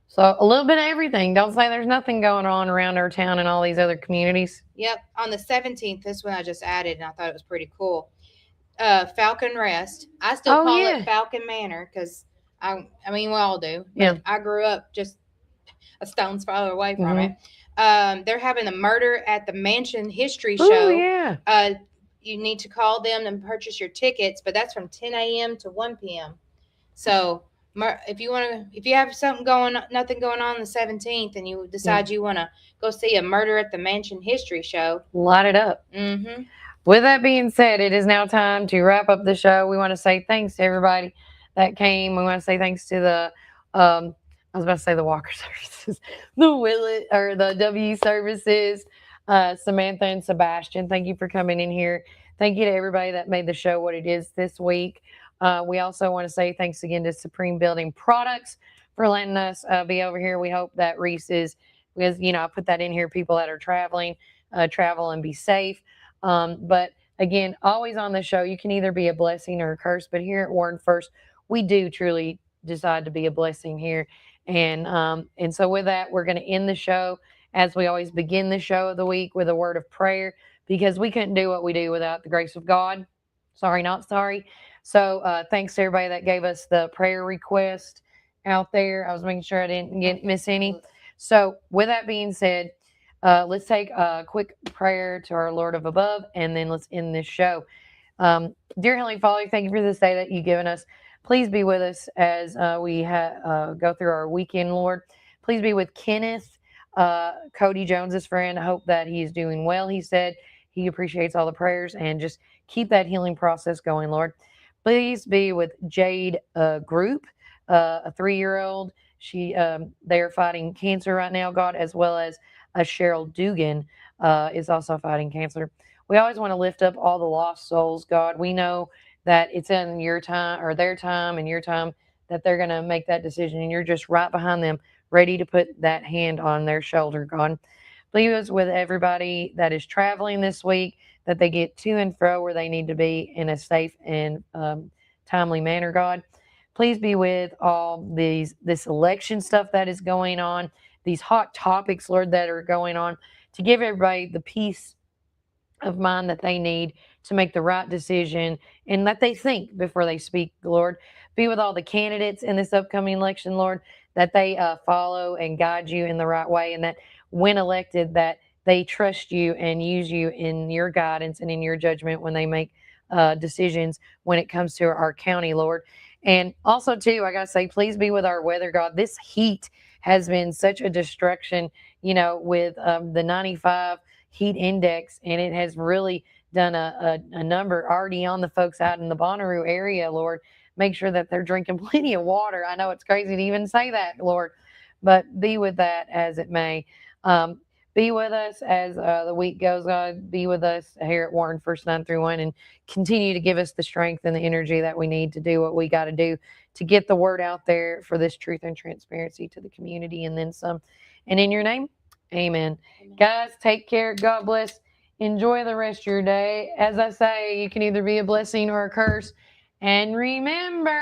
A: So a little bit of everything. Don't say there's nothing going on around our town and all these other communities.
I: Yep. On the 17th, this one I just added, and I thought it was pretty cool. Falcon Rest. I still call it Falcon Manor because, I mean, we all do.
A: Yeah.
I: I grew up just a stone's throw away from it. They're having a murder at the Mansion History Show.
A: Yeah.
I: You need to call them and purchase your tickets, but that's from 10 a.m. to 1 p.m. So if you have nothing going on the 17th, and you decide you want to go see a murder at the Mansion History Show,
A: light it up.
I: Mm-hmm.
A: With that being said, it is now time to wrap up the show. We want to say thanks to everybody that came. We want to say thanks to the I was about to say the Walker services, the Willett or the W services, Samantha and Sebastian. Thank you for coming in here. Thank you to everybody that made the show what it is this week. We also want to say thanks again to Supreme Building Products for letting us be over here. We hope that Reece is, because, I put that in here, people that are traveling, travel and be safe. But again, always on the show, you can either be a blessing or a curse. But here at Warren First, we do truly decide to be a blessing here. And so with that, we're going to end the show as we always begin the show of the week with a word of prayer, because we couldn't do what we do without the grace of God. Sorry, not sorry. So thanks to everybody that gave us the prayer request out there. I was making sure I didn't miss any. So with that being said, let's take a quick prayer to our Lord of above, and then let's end this show. Dear Heavenly Father, thank you for this day that you've given us. Please be with us as we go through our weekend, Lord. Please be with Kenneth, Cody Jones's friend. I hope that he is doing well. He said he appreciates all the prayers, and just keep that healing process going, Lord. Please be with Jade Group, a 3-year-old. They are fighting cancer right now, God, as well as Cheryl Dugan is also fighting cancer. We always want to lift up all the lost souls, God. We know that it's in your time, or their time and your time, that they're going to make that decision, and you're just right behind them, ready to put that hand on their shoulder, God. Please with everybody that is traveling this week, that they get to and fro where they need to be in a safe and timely manner, God. Please be with all this election stuff that is going on, these hot topics, Lord, that are going on, to give everybody the peace of mind that they need to make the right decision, and that they think before they speak, Lord. Be with all the candidates in this upcoming election, Lord, that they follow and guide you in the right way, and that when elected, that they trust you and use you in your guidance and in your judgment when they make decisions when it comes to our county, Lord. And also, too, I got to say, please be with our weather, God. This heat has been such a destruction, with the 95 heat index, and it has really done a number already on the folks out in the Bonnaroo area, Lord. Make sure that they're drinking plenty of water. I know it's crazy to even say that, Lord, but be with that as it may. Be with us as the week goes on. Be with us here at Warren First 931, and continue to give us the strength and the energy that we need to do what we got to do to get the word out there for this truth and transparency to the community, and then some. And in your name, amen. Guys, take care. God bless. Enjoy the rest of your day. As I say, you can either be a blessing or a curse. And remember,